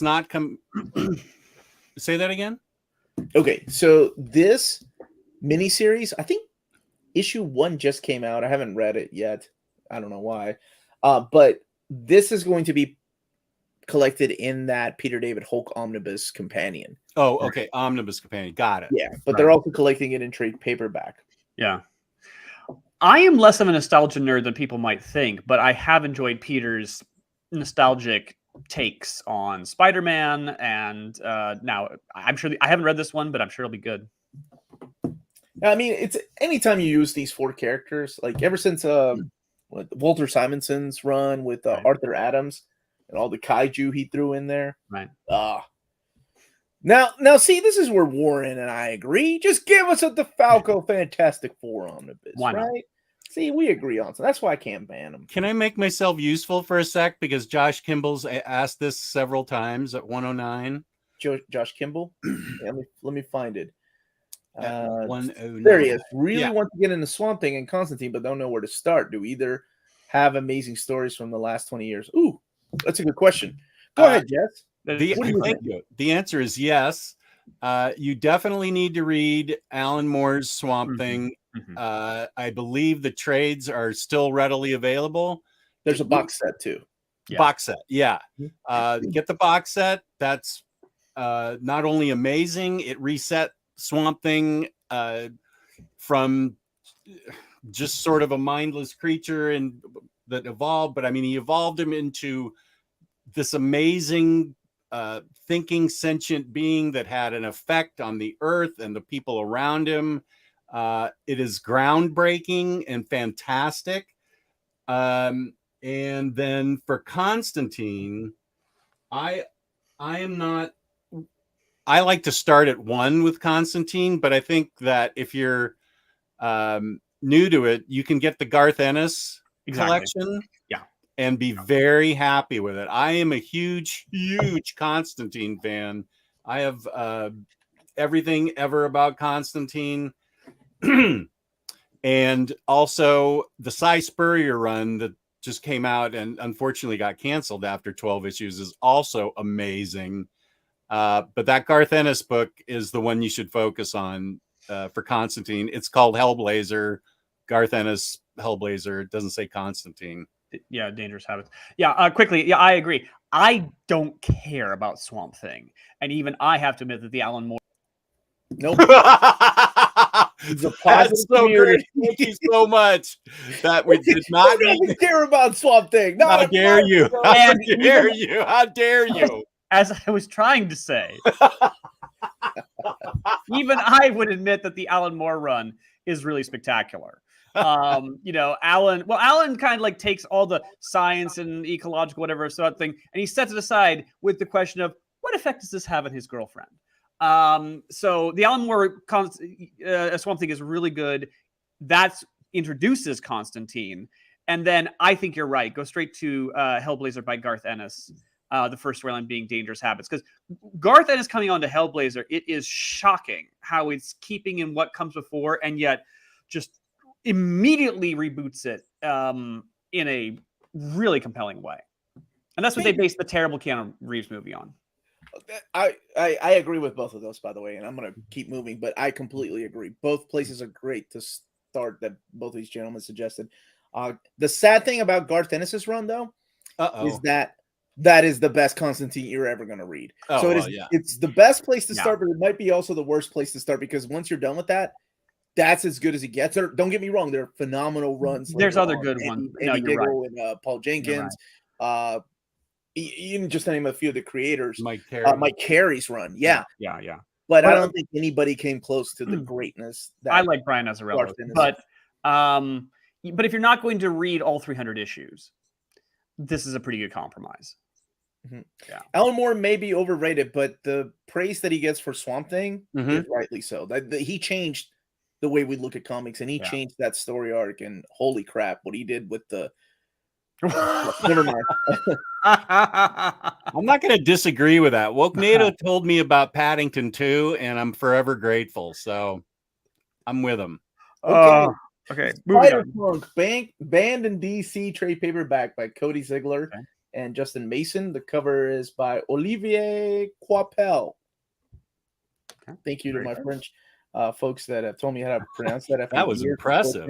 not come. Say that again. Okay, so this miniseries, I think issue 1 just came out. I haven't read it yet. I don't know why. But this is going to be collected in that Peter David Hulk Omnibus Companion. Oh, okay. Omnibus Companion. Got it. Yeah, but they're also collecting it in trade paperback. Yeah. I am less of a nostalgia nerd than people might think, but I have enjoyed Peter's nostalgic takes on Spider-Man, and now I'm sure I haven't read this one, but I'm sure it'll be good. I mean, it's anytime you use these 4 characters, like ever since Walter Simonson's run with Arthur Adams and all the kaiju he threw in there. Right. Now, see, this is where Warren and I agree. Just give us a Falco Fantastic Four Omnibus, right? See, we agree on, so that's why I can't ban them. Can I make myself useful for a sec? Because Josh Kimball's asked this several times at 109. Josh Kimball? Yeah, let me find it. 109. There he is. Really want to get into Swamp Thing and Constantine, but don't know where to start. Do either have amazing stories from the last 20 years? Ooh, that's a good question. Go ahead, Jess. The answer is yes. You definitely need to read Alan Moore's Swamp Thing. I believe the trades are still readily available. There's a box set too. Box set, yeah. Get the box set. That's not only amazing, it reset Swamp Thing from just sort of a mindless creature and that evolved, but I mean, he evolved him into this amazing thinking sentient being that had an effect on the earth and the people around him. It is groundbreaking and fantastic. And then for Constantine, I like to start at 1 with Constantine, but I think that if you're new to it, you can get the Garth Ennis collection. Yeah. And be very happy with it. I am a huge Constantine fan. I have everything ever about Constantine. And also the Cy Spurrier run that just came out and unfortunately got canceled after 12 issues is also amazing. But that Garth Ennis book is the one you should focus on for Constantine. It's called Hellblazer. Garth Ennis, Hellblazer. It doesn't say Constantine. Yeah, Dangerous Habits. Yeah, quickly. Yeah, I agree. I don't care about Swamp Thing. And even I have to admit that the Alan Moore... Nope. That's so great. Thank you so much. That we did not care about Swamp Thing. No, how dare you? How dare you? How dare you? As I was trying to say, even I would admit that the Alan Moore run is really spectacular. Alan kind of like takes all the science and ecological whatever sort of thing, and he sets it aside with the question of what effect does this have on his girlfriend. So the Alan Moore Swamp Thing is really good. That introduces Constantine, and then I think you're right. Go straight to Hellblazer by Garth Ennis. The first storyline being Dangerous Habits, because Garth Ennis coming on to Hellblazer, it is shocking how it's keeping in what comes before, and yet just immediately reboots it in a really compelling way. And that's what they based the terrible Keanu Reeves movie on. I agree with both of those, by the way, and I'm going to keep moving, but I completely agree. Both places are great to start that both these gentlemen suggested. The sad thing about Garth Ennis' run, though, is that is the best Constantine you're ever going to read. It's the best place to start, but it might be also the worst place to start, because once you're done with that, that's as good as it gets. Don't get me wrong; they're phenomenal runs. There's later other on. good ones. No, Andy you're right. Diggle and Paul Jenkins. Even just to name a few of the creators. Mike Carey. Mike Carey's run, yeah. But I don't think anybody came close to the greatness. I like Brian Azzarello, but if you're not going to read all 300 issues, this is a pretty good compromise. Mm-hmm. Yeah, Alan Moore may be overrated, but the praise that he gets for Swamp Thing is rightly so. He changed the way we look at comics, and he changed that story arc. And holy crap, what he did with the never mind. I'm not going to disagree with that. Wokenado told me about Paddington 2, and I'm forever grateful. So I'm with him. Okay. Spider-Punk, banned in DC trade paperback by Cody Ziegler and Justin Mason. The cover is by Olivier Coipel. Thank you to my French folks that have told me how to pronounce that. That was impressive.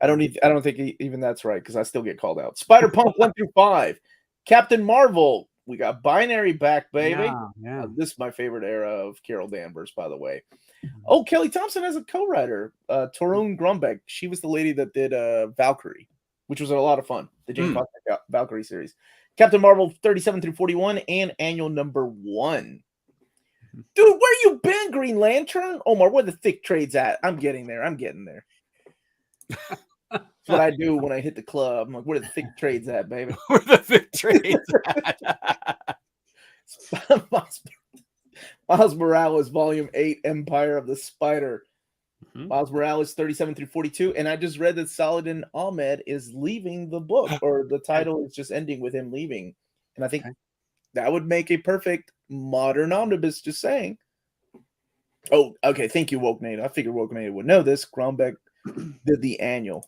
I don't think even that's right because I still get called out. Spider-Punk 1 through 5. Captain Marvel. We got Binary back, baby. This is my favorite era of Carol Danvers, by the way. Oh, Kelly Thompson has a co-writer, Torun Grumbeck. She was the lady that did Valkyrie, which was a lot of fun. The Jane Foster Valkyrie series. Captain Marvel 37 through 41 and annual number 1. Dude, where you been, Green Lantern? Omar, where the thick trades at? I'm getting there. That's what I do when I hit the club. I'm like, where the thick trades at, baby? Where the thick trades at? Miles Morales, Volume 8, Empire of the Spider. Miles Morales 37 through 42. And I just read that Saladin Ahmed is leaving the book, or the title is just ending with him leaving. And I think that would make a perfect modern omnibus, just saying. Oh, okay. Thank you, Wokenade. I figured Wokenade would know this. Grombeck did the annual.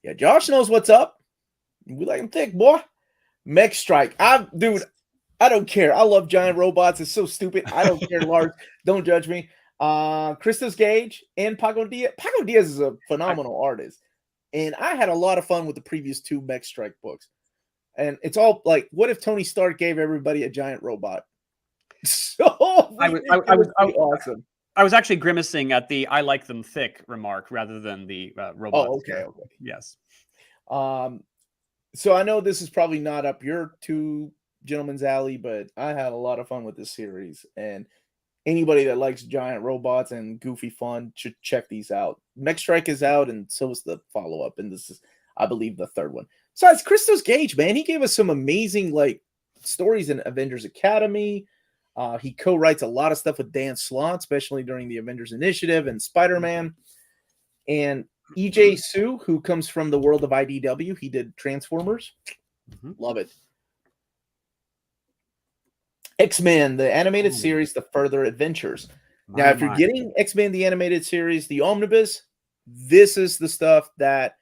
Yeah, Josh knows what's up. We like him thick, boy. Mech Strike. Dude, I don't care. I love giant robots. It's so stupid. I don't care, Lars. Don't judge me. Christos Gage and Paco Diaz. Paco Diaz is a phenomenal artist. And I had a lot of fun with the previous 2 Mech Strike books. And it's all like, what if Tony Stark gave everybody a giant robot? So I was awesome. I was actually grimacing at the "I like them thick" remark rather than the robots. Oh, okay. Yes. So I know this is probably not up your 2 gentlemen's alley, but I had a lot of fun with this series. And anybody that likes giant robots and goofy fun should check these out. Mech Strike is out, and so is the follow-up. And this is, I believe, the 3rd one. So it's Christos Gage, man. He gave us some amazing stories in Avengers Academy. He co-writes a lot of stuff with Dan Slott, especially during the Avengers Initiative and Spider-Man. And E.J. Su, who comes from the world of IDW, he did Transformers. Love it. X-Men, the animated series, The Further Adventures. Now, if you're getting X-Men, the animated series, the Omnibus, this is the stuff that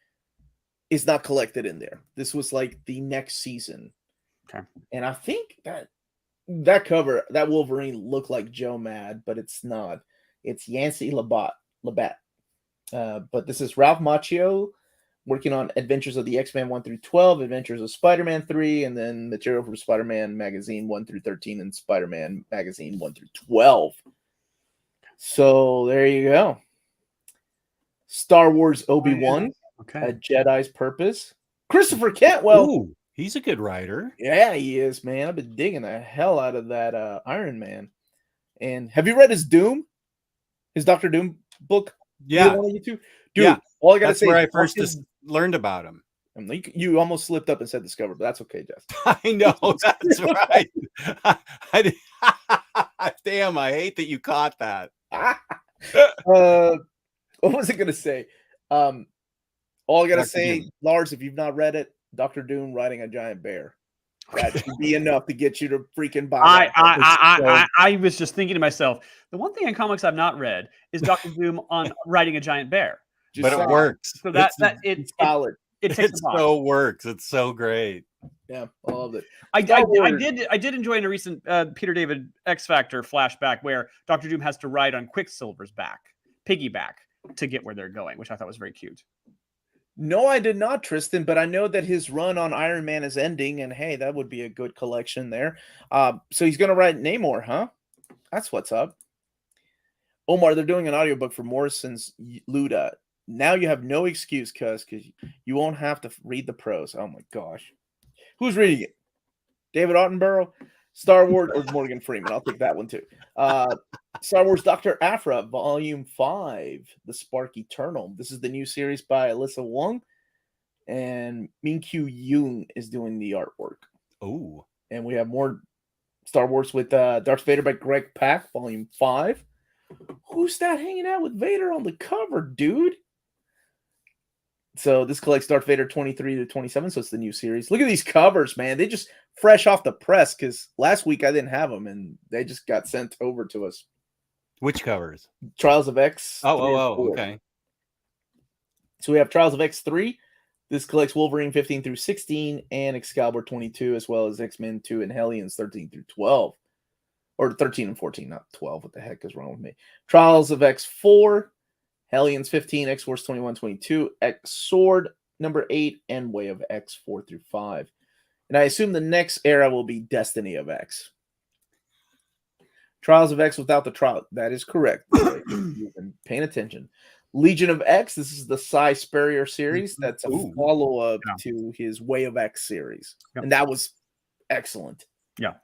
is not collected in there. This was like the next season. Okay. And I think that cover, that Wolverine looked like Joe Mad, but it's not. It's Yancey Labatt. But this is Ralph Macchio working on Adventures of the X-Men 1 through 12, Adventures of Spider-Man 3, and then material from Spider-Man Magazine 1 through 13 and Spider-Man Magazine 1 through 12. So there you go. Star Wars Obi-Wan, A Jedi's Purpose. Christopher Cantwell. Ooh, he's a good writer. Yeah, he is, man. I've been digging the hell out of that Iron Man. And have you read his Doom? His Dr. Doom book? Yeah. Dude, yeah. All I got to say, where I first learned about him. You almost slipped up and said Discover, but that's okay, Jeff. I know, that's right. Damn, I hate that you caught that. What was I going to say? All I got to say, Lars, if you've not read it, Dr. Doom riding a giant bear. That should be enough to get you to freaking buy. I was just thinking to myself, the one thing in comics I've not read is Dr. Doom on riding a giant bear. But it works. So it's solid. It so works. It's so great. Yeah, I love it. I did enjoy in a recent Peter David X Factor flashback where Dr. Doom has to ride on Quicksilver's piggyback to get where they're going, which I thought was very cute. No, I did not, Tristan, but I know that his run on Iron Man is ending, and hey, that would be a good collection there. So he's going to write Namor, huh? That's what's up. Omar, they're doing an audiobook for Morrison's Luda. Now you have no excuse, because you won't have to read the prose. Oh my gosh. Who's reading it? David Attenborough? Star Wars or Morgan Freeman? I'll take that one too. Star Wars Dr. Aphra, Volume 5, The Spark Eternal. This is the new series by Alyssa Wong, and Min-Kyu Yoon is doing the artwork. Oh. And we have more Star Wars with Darth Vader by Greg Pak, Volume 5. Who's that hanging out with Vader on the cover, dude? So this collects Darth Vader 23 to 27, so it's the new series. Look at these covers, man. They just fresh off the press, because last week I didn't have them, and they just got sent over to us. Which covers? Trials of X. Okay. So we have Trials of X 3. This collects Wolverine 15 through 16 and Excalibur 22, as well as X-Men 2 and Hellions 13 through 12. Or 13 and 14, not 12. What the heck is wrong with me? Trials of X 4, Hellions 15, X-Force 21, 22, X-Sword number 8, and Way of X 4 through 5. And I assume the next era will be Destiny of X. Trials of X without the trial. That is correct. You've been paying attention. Legion of X. This is the Cy Spurrier series. That's a follow-up to his Way of X series. Yep. And that was excellent. Yeah.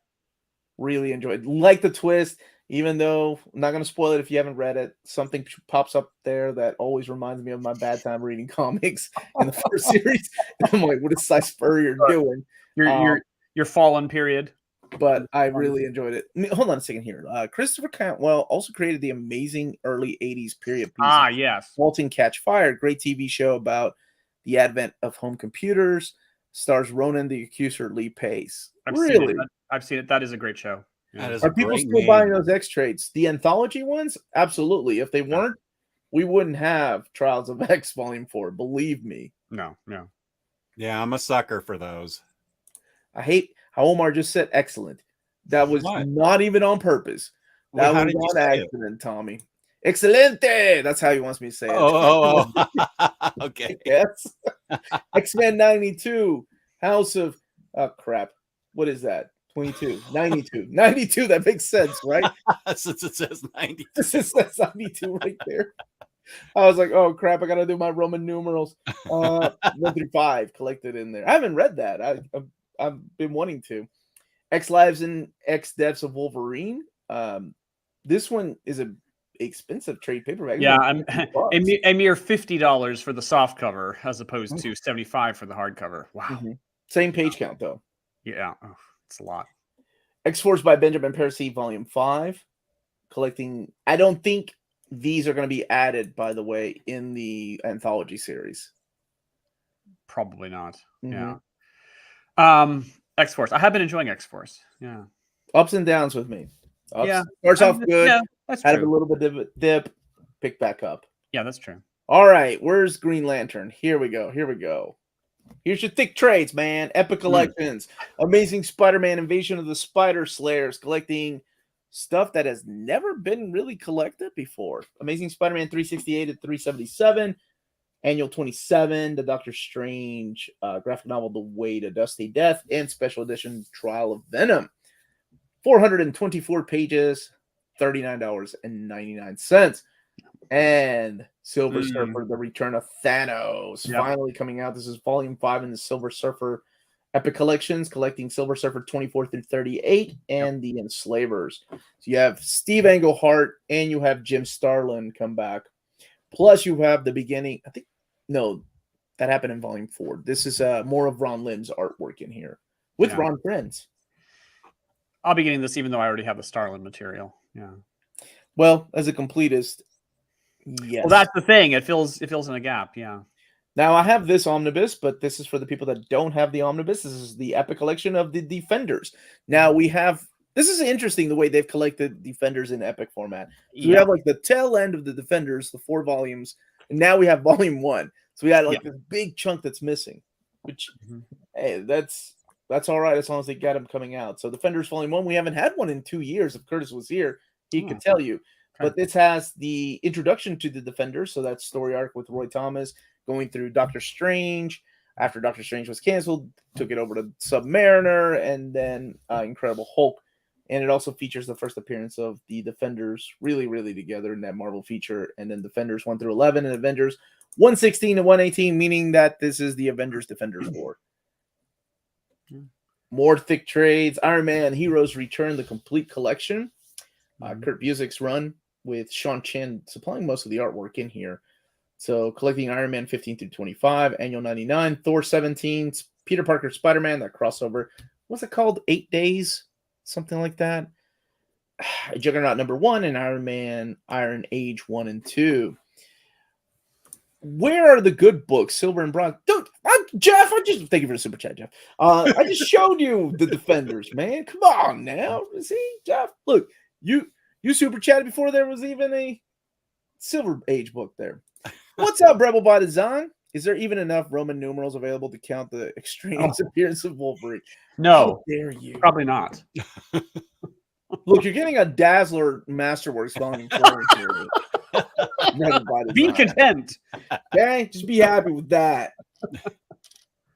Really enjoyed. Like the twist, even though I'm not going to spoil it if you haven't read it. Something pops up there that always reminds me of my bad time reading comics in the first series. I'm like, what is Cy Spurrier doing? Your fallen period. But I really enjoyed it. Hold on a second here. Christopher Cantwell also created the amazing early 80s period piece. Yes. Halt and Catch Fire, great TV show about the advent of home computers. Stars Ronan the Accuser, Lee Pace. I've seen it. That is a great show. Yeah. Are people still buying those X trades? The anthology ones? Absolutely. If they weren't, we wouldn't have Trials of X Volume 4. Believe me. No. Yeah, I'm a sucker for those. I hate how Omar just said excellent. That was not even on purpose. That was on accident, Tommy. Excelente! That's how he wants me to say it. Okay. Yes. X-Men 92. House of... Oh, crap. What is that? 22. 92. 92. That makes sense, right? Since it says 92. It says 92 right there. I was like, oh, crap. I got to do my Roman numerals. 1 through 5 collected in there. I haven't read that. I've been wanting to. X Lives and X Deaths of Wolverine. This one is a expensive trade paperback. Yeah, a mere $50 for the soft cover as opposed to $75 for the hardcover. Wow. Mm-hmm. Same page count though. Yeah, it's a lot. X-Force by Benjamin Percy, Volume 5. Collecting. I don't think these are going to be added, by the way, in the anthology series. Probably not. Mm-hmm. Yeah. X-Force. I have been enjoying X-Force. Yeah. Ups and downs with me. Starts off good. Yeah, that's true. Had a little bit of a dip. Pick back up. Yeah, that's true. All right. Where's Green Lantern? Here we go. Here's your thick trades, man. Epic collections. Amazing Spider-Man Invasion of the Spider Slayers. Collecting stuff that has never been really collected before. Amazing Spider-Man 368 to 377. Annual 27, the Doctor Strange graphic novel, The Way to Dusty Death, and special edition Trial of Venom. 424 pages, $39.99. And Silver Surfer, The Return of Thanos, finally coming out. This is Volume 5 in the Silver Surfer Epic Collections, collecting Silver Surfer 24 through 38 and the Enslavers. So you have Steve Englehart and you have Jim Starlin come back. Plus you have the beginning, that happened in Volume 4. This is more of Ron Lim's artwork in here with Ron Prince. I'll be getting this even though I already have the Starlin material. Yeah. Well, as a completist, yes. Well, that's the thing. It fills in a gap. Yeah. Now I have this omnibus, but this is for the people that don't have the omnibus. This is the Epic Collection of the Defenders. Now we have. This is interesting the way they've collected Defenders in Epic format. So we have like the tail end of the Defenders, the 4 volumes, and now we have Volume 1. So we got like this big chunk that's missing. Which, hey, that's all right as long as they got them coming out. So Defenders Volume 1, we haven't had one in 2 years. If Curtis was here, he could tell you. But this has the introduction to the Defenders, so that's story arc with Roy Thomas going through Doctor Strange. After Doctor Strange was canceled, took it over to Submariner, and then Incredible Hulk. And it also features the first appearance of the Defenders really together in that Marvel feature. And then Defenders 1 through 11 and Avengers 116 to 118, meaning that this is the Avengers Defenders War. More thick trades. Iron Man Heroes Return, the complete collection. Kurt Busiek's run with Sean Chen supplying most of the artwork in here. So collecting Iron Man 15 through 25, Annual 99, Thor 17, Peter Parker Spider-Man, that crossover. What's it called? 8 Days? Something like that. Juggernaut number 1 and Iron Man Iron Age 1 and 2. Where are the good books? Silver and Bronze. Dude, Jeff, thank you for the super chat, Jeff. I just showed you the Defenders, man. Come on now. See, Jeff, look, you super chatted before there was even a Silver Age book there. What's up, Rebel by Design? Is there even enough Roman numerals available to count the extraneous appearance of Wolverine? No. How dare you? Probably not. Look, you're getting a Dazzler Masterworks volume 4 here. Be content. Okay, just be happy with that.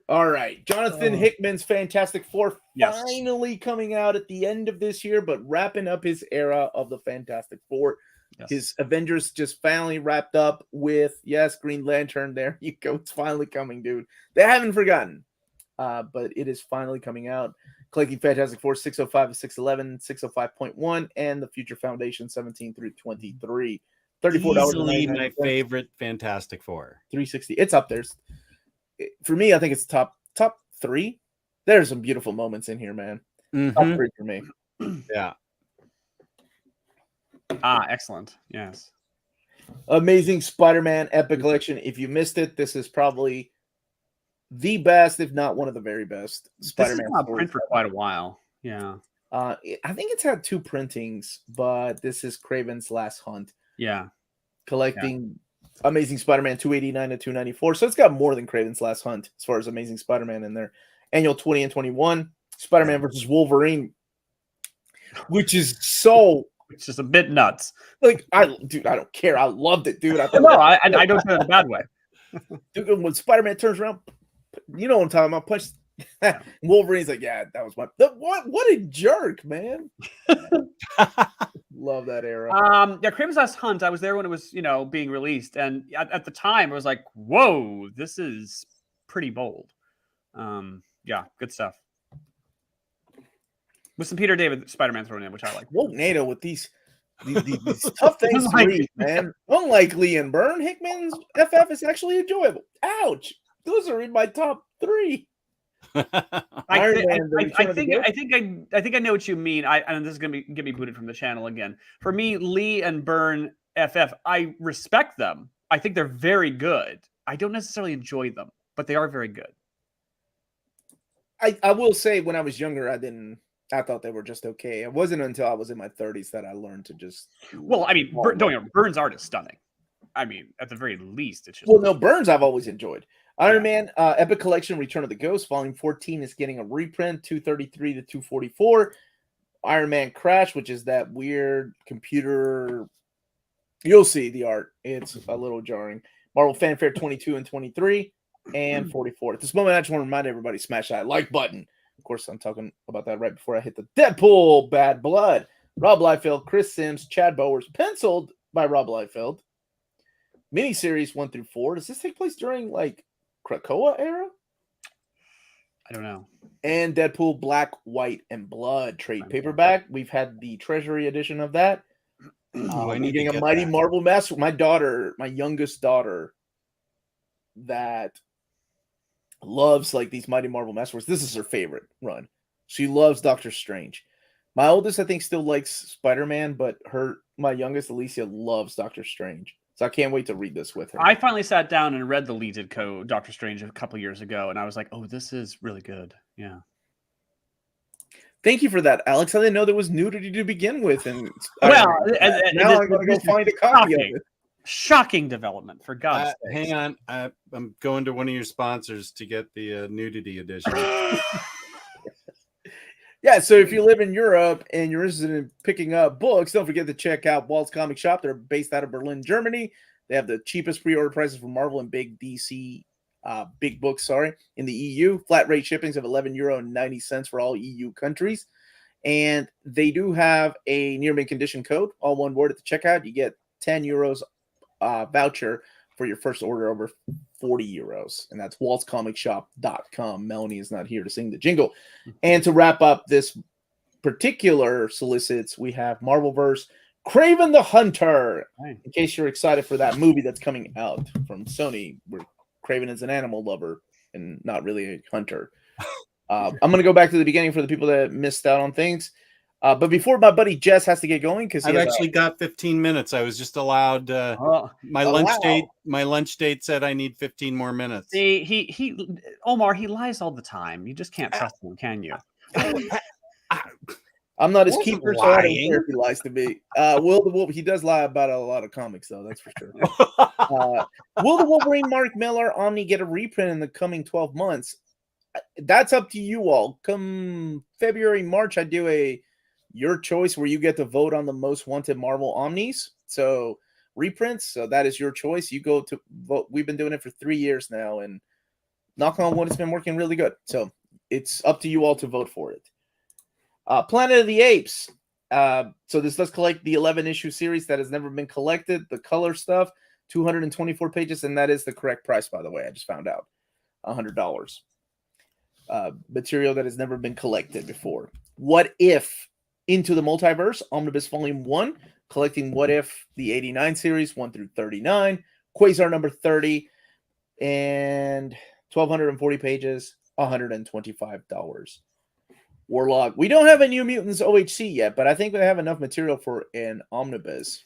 All right, Jonathan Hickman's Fantastic Four finally coming out at the end of this year, but wrapping up his era of the Fantastic Four. Yes. His Avengers just finally wrapped up with, Green Lantern. There you go. It's finally coming, dude. They haven't forgotten, but it is finally coming out. Collecting Fantastic Four 605 to 611, 605.1, and the Future Foundation 17 through 23. $34. Easily my favorite Fantastic Four. 360. It's up there. For me, I think it's top 3. There's some beautiful moments in here, man. Top 3 for me. Yeah. Excellent. Yes. Amazing Spider-Man Epic Collection. If you missed it, this is probably the best, if not one of the very best Spider-Man. This is not print for quite a while. Yeah. I think it's had 2 printings, but this is Craven's Last Hunt. Yeah. Collecting Amazing Spider-Man 289 to 294. So it's got more than Craven's Last Hunt as far as Amazing Spider-Man in there. Annual 20 and 21. Spider-Man versus Wolverine, which is so... It's just a bit nuts. Like, I don't care. I loved it, dude. I don't say it in a bad way. Dude, when Spider-Man turns around, you know what I'm talking about. Punch Wolverine's like, yeah, that was my what a jerk, man. Love that era. Craven's Last Hunt. I was there when it was, being released, and at the time, I was like, whoa, this is pretty bold. Good stuff. With some Peter David Spider-Man thrown in, which I like. Whoa, NATO with these tough things to read, man. Unlike Lee and Byrne, Hickman's FF is actually enjoyable. Ouch. Those are in my top 3. I think I know what you mean. And this is gonna get me booted from the channel again. For me, Lee and Byrne FF, I respect them. I think they're very good. I don't necessarily enjoy them, but they are very good. I will say, when I was younger, I thought they were just okay. It wasn't until I was in my 30s that I learned to just... Well, I mean, Byrne's art is stunning. I mean, at the very least, it's just... Well, no, Byrne's I've always enjoyed. Iron Man Epic Collection Return of the Ghost, Volume 14 is getting a reprint, 233 to 244. Iron Man Crash, which is that weird computer... You'll see the art. It's a little jarring. Marvel Fanfare 22 and 23, and 44. At this moment, I just want to remind everybody, smash that like button. Of course, I'm talking about that right before I hit the Deadpool Bad Blood. Rob Liefeld, Chris Sims, Chad Bowers, penciled by Rob Liefeld. Miniseries 1 through 4. Does this take place during, like, Krakoa era? I don't know. And Deadpool Black, White, and Blood trade paperback. We've had the Treasury edition of that. We're getting a Mighty Marvel Master. My youngest daughter, that loves like these Mighty Marvel Masterworks. This is her favorite run. She loves Doctor Strange. My oldest, I think, still likes Spider-Man, but my youngest, Alicia, loves Doctor Strange. So I can't wait to read this with her. I finally sat down and read the Lee Ditko Doctor Strange a couple years ago, and I was like, oh, this is really good. Yeah. Thank you for that, Alex. I didn't know there was nudity to begin with. And now I'm going to go find a copy of it. Shocking development, for God's sake. Hang on. I'm going to one of your sponsors to get the nudity edition. Yeah, so if you live in Europe and you're interested in picking up books, don't forget to check out Walt's Comic Shop. They're based out of Berlin, Germany. They have the cheapest pre-order prices for Marvel and big books, in the EU. Flat rate shippings of €11.90 for all EU countries. And they do have a near mint condition code, all one word at the checkout. You get €10 voucher for your first order over €40. And that's waltzcomicshop.com. Melanie is not here to sing the jingle. And to wrap up this particular solicits, we have Marvelverse Kraven the Hunter. In case you're excited for that movie that's coming out from Sony, where Kraven is an animal lover and not really a hunter. I'm going to go back to the beginning for the people that missed out on things. But before my buddy Jess has to get going, because I've actually got 15 minutes. I was just allowed my lunch date. My lunch date said I need 15 more minutes. See, Omar, he lies all the time. You just can't trust him, can you? I'm not his keeper, so I don't care if he lies to me. Will the Wolf, he does lie about a lot of comics, though, that's for sure. Will the Wolverine Mark Millar Omni get a reprint in the coming 12 months? That's up to you all. Come February, March, I do your choice where you get to vote on the most wanted Marvel Omnis. So reprints, so that is your choice. You go to vote. We've been doing it for 3 years now, and knock on wood, it's been working really good. So it's up to you all to vote for it. Planet of the Apes. So this does collect the 11-issue series that has never been collected. The color stuff, 224 pages, and that is the correct price, by the way. I just found out, $100. Material that has never been collected before. What If Into the Multiverse, Omnibus Volume 1, collecting What If, the 89 series, 1 through 39, Quasar number 30, and 1,240 pages, $125. Warlock. We don't have a New Mutants OHC yet, but I think we have enough material for an omnibus.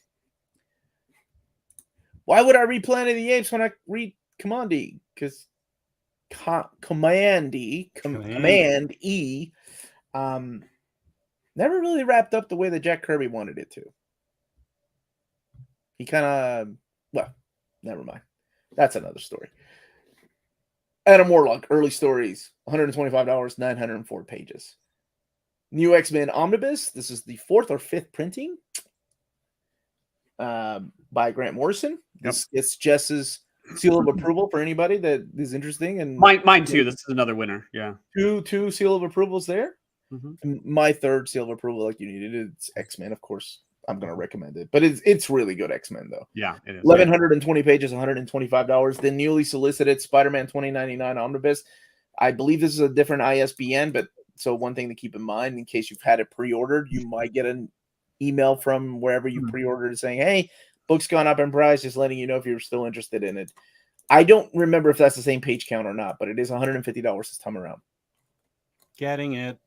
Why would I read Planet of the Apes when I read Command-E? Because Command E never really wrapped up the way that Jack Kirby wanted it to. He kind of, well, never mind. That's another story. Adam Warlock, early stories, $125, 904 pages. New X-Men Omnibus. This is the 4th or 5th printing by Grant Morrison. It's Jess's seal of approval for anybody that is interesting. And mine too. This is another winner. Yeah. Two seal of approvals there. Mm-hmm. My third seal of approval, like you needed, it's X-Men, of course. I'm going to recommend it. But it's really good X-Men, though. Yeah, it is. 1,120 pages, $125. The newly solicited Spider-Man 2099 Omnibus. I believe this is a different ISBN, but so one thing to keep in mind, in case you've had it pre-ordered, you might get an email from wherever you pre-ordered saying, hey, book's gone up in price, just letting you know if you're still interested in it. I don't remember if that's the same page count or not, but it is $150 this time around. Getting it.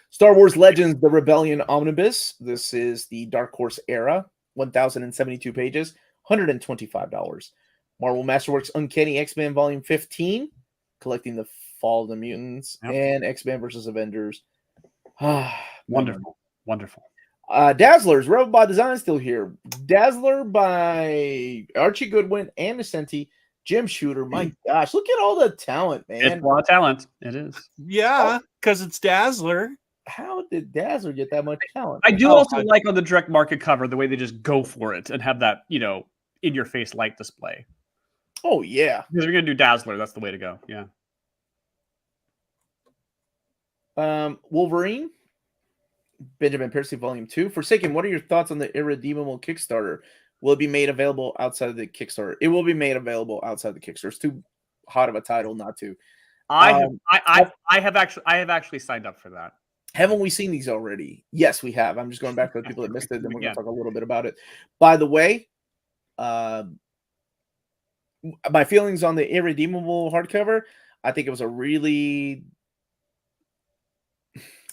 Star Wars Legends, The Rebellion Omnibus. This is the Dark Horse era, 1,072 pages, $125. Marvel Masterworks Uncanny X-Men Volume 15, collecting the Fall of the Mutants, and X-Men versus Avengers. Wonderful. Dazzler's Rebel by Design still here. Dazzler by Archie Goodwin and Ascenti. Jim Shooter. My gosh, look at all the talent, man. It's a lot of talent. It is. Yeah, because it's Dazzler. How did Dazzler get that much talent? I do also like on the direct market cover the way they just go for it and have that, in your face light display. Oh, yeah. Because we're going to do Dazzler. That's the way to go. Yeah. Wolverine, Benjamin Percy, Volume 2. Forsaken, what are your thoughts on the Irredeemable Kickstarter? Will it be made available outside of the Kickstarter? It will be made available outside the Kickstarter. It's too hot of a title not to. I have actually signed up for that. Haven't we seen these already? Yes, we have. I'm just going back to the people that missed it, and we're going to talk a little bit about it. By the way, my feelings on the Irredeemable hardcover, I think it was a really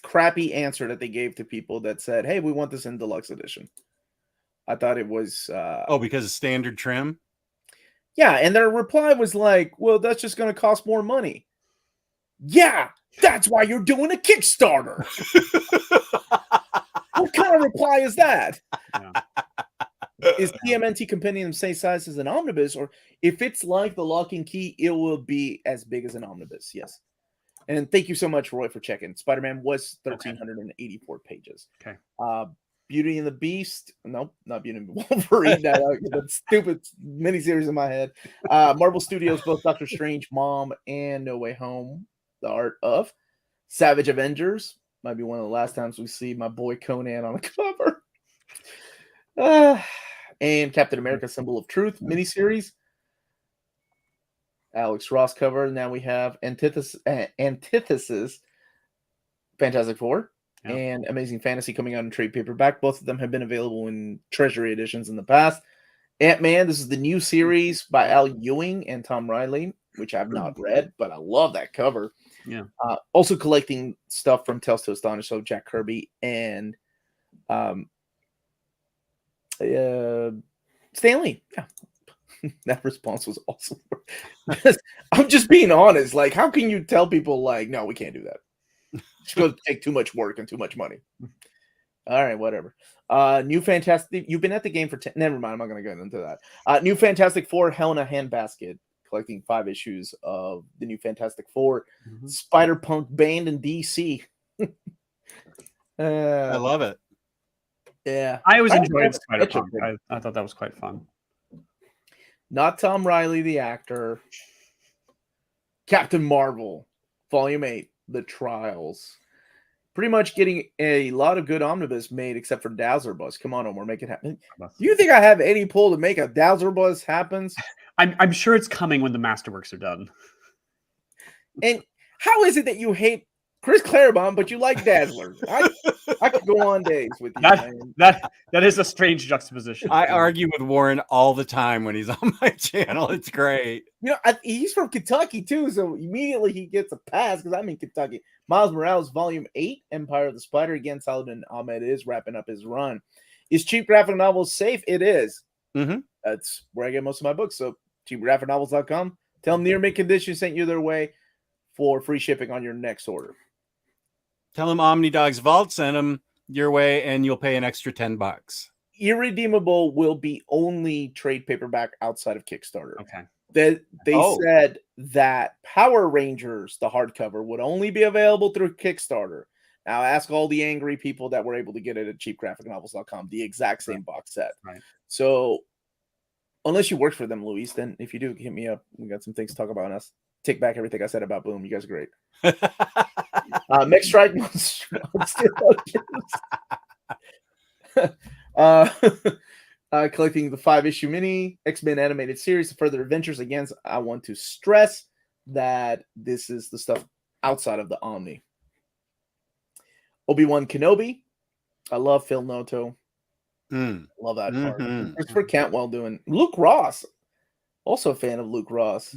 crappy answer that they gave to people that said, hey, we want this in deluxe edition. I thought it was... because of standard trim? Yeah, and their reply was like, well, that's just going to cost more money. Yeah, that's why you're doing a Kickstarter. What kind of reply is that? Yeah. Is TMNT Compendium the same size as an omnibus? Or if it's like the Lock and Key, it will be as big as an omnibus. Yes. And thank you so much, Roy, for checking. Spider-Man was 1,384 pages. Okay. Beauty and the Beast. Nope, not Beauty and the Wolverine. That stupid miniseries in my head. Marvel Studios, both Doctor Strange, Mom, and No Way Home. The art of Savage Avengers. Might be one of the last times we see my boy Conan on the cover. And Captain America: Symbol of Truth miniseries. Alex Ross cover. Now we have Antithesis, Fantastic Four, and Amazing Fantasy coming out in trade paperback. Both of them have been available in Treasury editions in the past. Ant-Man, this is the new series by Al Ewing and Tom Riley, which I've not read, but I love that cover. Yeah. Also collecting stuff from Tales to Astonish, so Jack Kirby and Stanley. Yeah. That response was awesome. I'm just being honest. Like, how can you tell people, like, no, we can't do that? It's going to take too much work and too much money. All right, whatever. New Fantastic. You've been at the game for 10. Never mind. I'm not going to get into that. New Fantastic Four, Hell in a Handbasket, collecting 5 issues of the New Fantastic Four. Spider-Punk banned in DC. I love it. Yeah. I always enjoyed Spider-Punk. I thought that was quite fun. Not Tom Riley, the actor. Captain Marvel, Volume 8, The Trials. Pretty much getting a lot of good omnibus made, except for Dazzler Buzz. Come on, Omar, make it happen. Do you think I have any pull to make a Dazzler Buzz happen? I'm sure it's coming when the Masterworks are done. And how is it that you hate Chris Claremont, but you like Dazzler? I could go on days with you, man. That is a strange juxtaposition. I argue with Warren all the time when he's on my channel. It's great. You know, he's from Kentucky, too, so immediately he gets a pass because I'm in Kentucky. Miles Morales, Volume 8, Empire of the Spider. Again, Saladin Ahmed is wrapping up his run. Is cheap graphic novels safe? It is. That's where I get most of my books. So, cheapgraphicnovels.com. Tell them Near Mint Condition sent you their way for free shipping on your next order. Tell them Omnidog's Vault sent them your way, and you'll pay an extra $10. Irredeemable will be only trade paperback outside of Kickstarter. Okay. They said that Power Rangers, the hardcover, would only be available through Kickstarter. Now, ask all the angry people that were able to get it at cheapgraphicnovels.com, the exact same box set. Right. So, unless you work for them, Luis, then if you do, hit me up. We got some things to talk about. Us take back everything I said about Boom. You guys are great. Mech Strike collecting the 5-issue mini X-Men animated series, the Further Adventures. Again, I want to stress that this is the stuff outside of the Omni. Obi-Wan Kenobi. I love Phil Noto. Love that part. Christopher Cantwell doing Luke Ross. Also a fan of Luke Ross.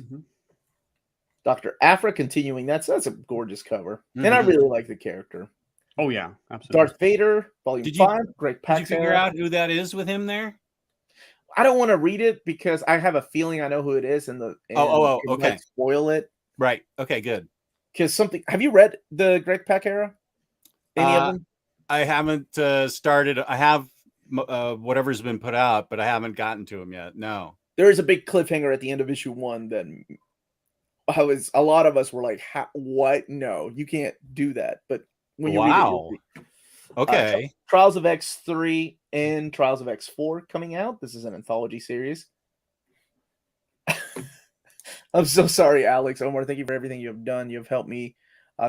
Dr. Aphra continuing. That's a gorgeous cover. And I really like the character. Oh, yeah. Absolutely. Darth Vader, Volume 5. Great pack. Did you figure out who that is with him there? I don't want to read it because I have a feeling I know who it is. Okay. Might spoil it. Right. Okay, good. Because have you read the Greg Pak era? Any of them? I haven't started. I have whatever's been put out, but I haven't gotten to them yet. No. There is a big cliffhanger at the end of issue 1 that a lot of us were like, what? No, you can't do that. But when you read it, okay. Trials of X3 and Trials of X4 coming out. This is an anthology series. I'm so sorry, Alex. Omar, thank you for everything you have done. You have helped me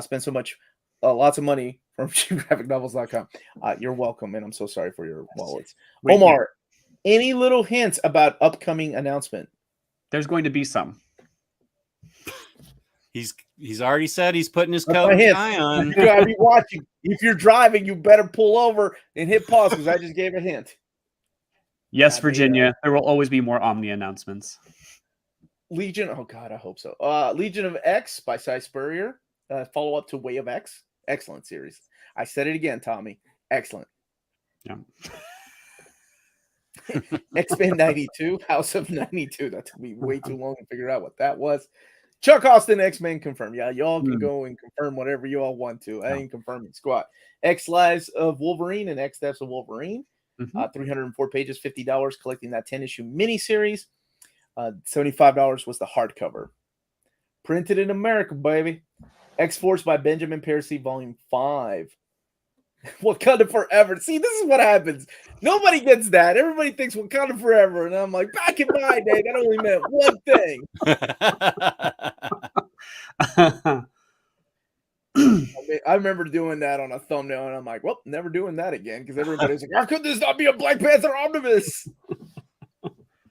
spend so much, lots of money from cheapgraphicnovels.com. You're welcome, and I'm so sorry for your wallets. Omar, any little hints about upcoming announcement? There's going to be some. He's already said he's putting his coat and tie on. You gotta be watching. If you're driving, you better pull over and hit pause because I just gave a hint. Yes, Virginia. There will always be more Omni announcements. Legion. Oh God, I hope so. Legion of X by Cy Spurrier. Follow up to Way of X. Excellent series. I said it again, Tommy. Excellent. Yeah. X-Men 92, House of 92. That took me way too long to figure out what that was. Chuck Austin, X-Men confirmed. Yeah, y'all can go and confirm whatever you all want to. I ain't confirming squat. X Lives of Wolverine and X Deaths of Wolverine. 304 pages, $50, collecting that 10-issue miniseries. $75 was the hardcover. Printed in America, baby. X-Force by Benjamin Percy, Volume 5. Wakanda Forever. See, this is what happens. Nobody gets that. Everybody thinks Wakanda Forever. And I'm like, back in my day, that only meant one thing. I remember doing that on a thumbnail, and I'm like, well, never doing that again, because everybody's like, how could this not be a Black Panther omnibus?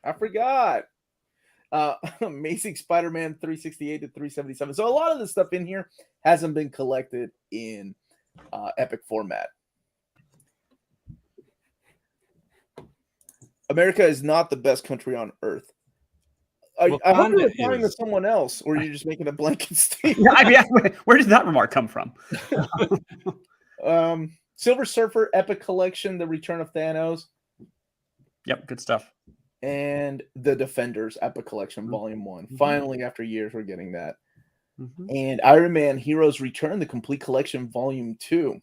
I forgot. Amazing Spider-Man 368 to 377. So a lot of the stuff in here hasn't been collected in epic format. America is not the best country on earth. I hope you're replying to someone else, or you're just making a blanket statement. Where did that remark come from? Silver Surfer Epic Collection, The Return of Thanos. Yep, good stuff. And The Defenders Epic Collection, Volume 1. Finally, after years, we're getting that. And Iron Man Heroes Return, the Complete Collection, Volume 2.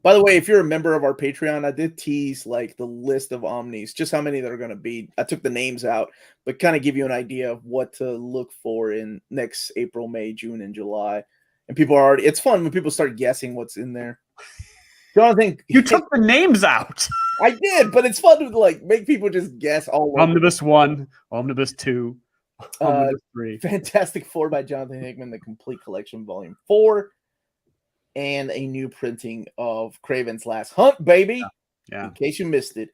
By the way, if you're a member of our Patreon, I did tease like the list of Omnis, just how many there are going to be. I took the names out, but kind of give you an idea of what to look for in next April, May, June, and July. And people are already, it's fun when people start guessing what's in there. Jonathan, you took the names out. I did, but it's fun to like make people just guess all over. Omnibus 1, Omnibus 2, Omnibus 3. Fantastic Four by Jonathan Hickman, the Complete Collection, Volume 4. And a new printing of Kraven's Last Hunt, baby. Yeah. In case you missed it.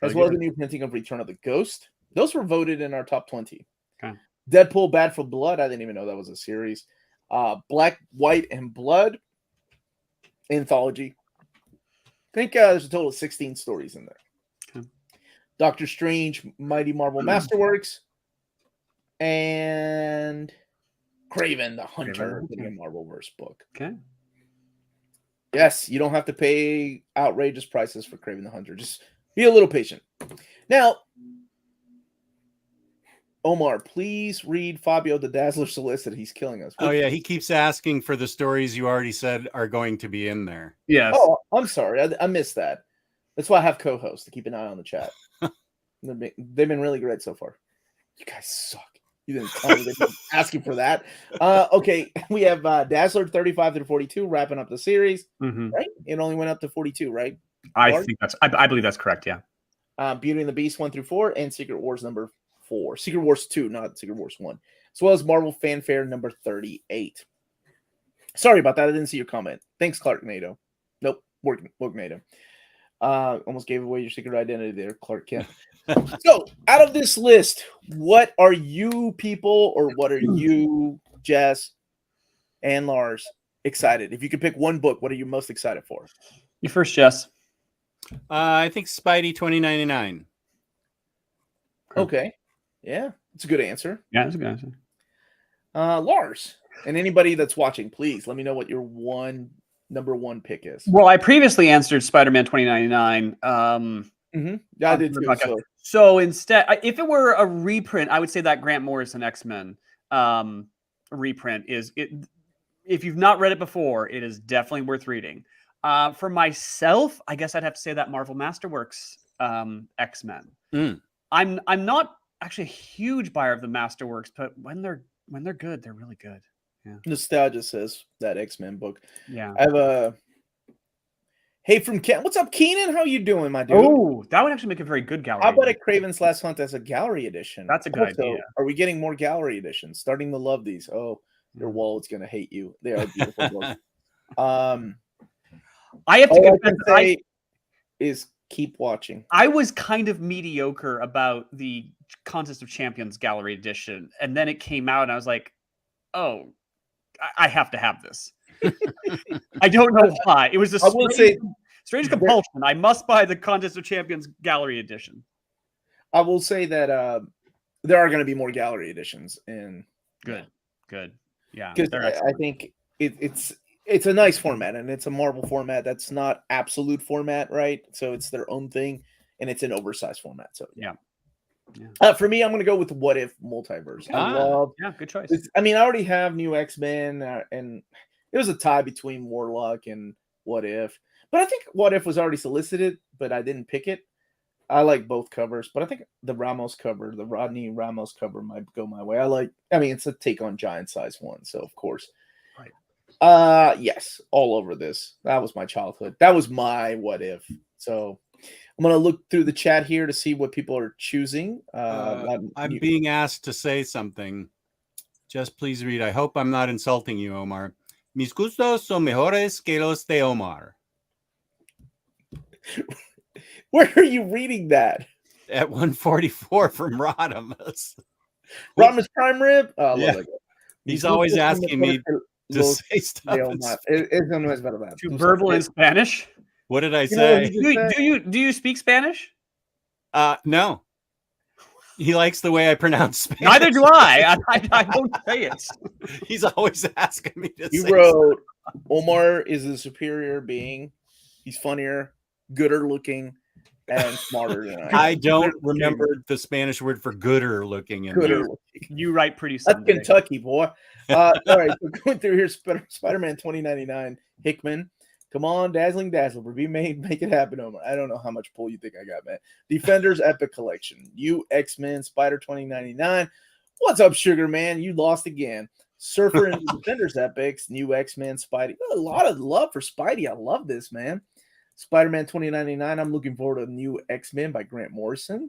Really as well good. as a new printing of Return of the Ghost. Those were voted in our top 20. Okay. Deadpool Bad for Blood. I didn't even know that was a series. Black, White, and Blood. Anthology. I think there's a total of 16 stories in there. Okay. Doctor Strange, Mighty Marvel Masterworks. And Kraven the Hunter, the new Marvelverse book. Okay. Yes, you don't have to pay outrageous prices for Kraven the Hunter. Just be a little patient. Now, Omar, please read Fabio the Dazzler solicit. He's killing us. Oh, yeah. He keeps asking for the stories you already said are going to be in there. Yes. Oh, I'm sorry. I missed that. That's why I have co-hosts to keep an eye on the chat. They've been really great so far. You guys suck. You didn't tell me they've been asking for that. Okay, we have Dazzler 35 through 42 wrapping up the series. Right? It only went up to 42, right? I think I believe that's correct. Yeah. Beauty and the Beast 1 through 4 and Secret Wars number 4. Secret Wars 2, not Secret Wars 1. As well as Marvel Fanfare number 38. Sorry about that. I didn't see your comment. Thanks, Clark Nato. Nope, Work Nato. Almost gave away your secret identity there, Clark Kent. So, out of this list, what are you people, or what are you, Jess and Lars, excited? If you could pick one book, what are you most excited for? You first, Jess. I think Spidey 2099. Okay. Yeah, it's a good answer. Yeah, that's a good answer. Lars, and anybody that's watching, please let me know what your number one pick is. Well, I previously answered Spider-Man 2099. Yeah, I did too. So instead, if it were a reprint, I would say that Grant Morrison X-Men reprint is it. If you've not read it before, it is definitely worth reading. For myself, I guess I'd have to say that Marvel Masterworks X-Men. I'm not actually a huge buyer of the Masterworks, but when they're good, they're really good. Yeah. Nostalgia says that X-Men book. Yeah. I have a hey from Ken. What's up, Keenan? How you doing, my dude? Oh, that would actually make a very good gallery. How about a Kraven's Last Hunt as a gallery edition? That's a good idea. Are we getting more gallery editions? Starting to love these. Oh, your wallet's gonna hate you. They are beautiful books. I have to say is keep watching. I was kind of mediocre about the Contest of Champions gallery edition, and then it came out, and I was like, "Oh, I have to have this." I don't know why. It was a strange compulsion. I must buy the Contest of Champions gallery edition. I will say that there are going to be more gallery editions, and good, yeah. Because I think it's a nice format, and it's a Marvel format that's not absolute format, right? So it's their own thing, and it's an oversized format. So yeah. For me, I'm going to go with What If Multiverse. Good choice. I mean, I already have new X-Men, and it was a tie between Warlock and What If. But I think What If was already solicited, but I didn't pick it. I like both covers, but I think the Ramos cover, the Rodney Ramos cover, might go my way. It's a take on giant size one, so of course. Right. Yes, all over this. That was my childhood. That was my What If. So I'm going to look through the chat here to see what people are choosing. I'm being asked to say something. Just please read. I hope I'm not insulting you, Omar. Mis gustos son mejores que los de Omar. Where are you reading that? At 144 from Rodimus. Rodimus Prime Rib? Oh, I Yeah. love that. He's always asking me to say stuff. Too verbal in Spanish. What did I say? Do you speak Spanish? No. He likes the way I pronounce Spanish. Neither do I. I don't say it. He's always asking me to You say wrote, Omar is a superior being. He's funnier, gooder looking, and smarter than I am. I don't remember the Spanish word for gooder looking. Gooder looking. You write pretty That's someday. Kentucky, boy. All right, so going through here, Spider-Man 2099, Hickman. Come on, Dazzling Dazzler. Make it happen, Omar. I don't know how much pull you think I got, man. Defenders Epic Collection. You X-Men Spider 2099. What's up, Sugar Man? You lost again. Surfer and Defenders Epics. New X-Men Spidey. A lot of love for Spidey. I love this, man. Spider-Man 2099. I'm looking forward to New X-Men by Grant Morrison.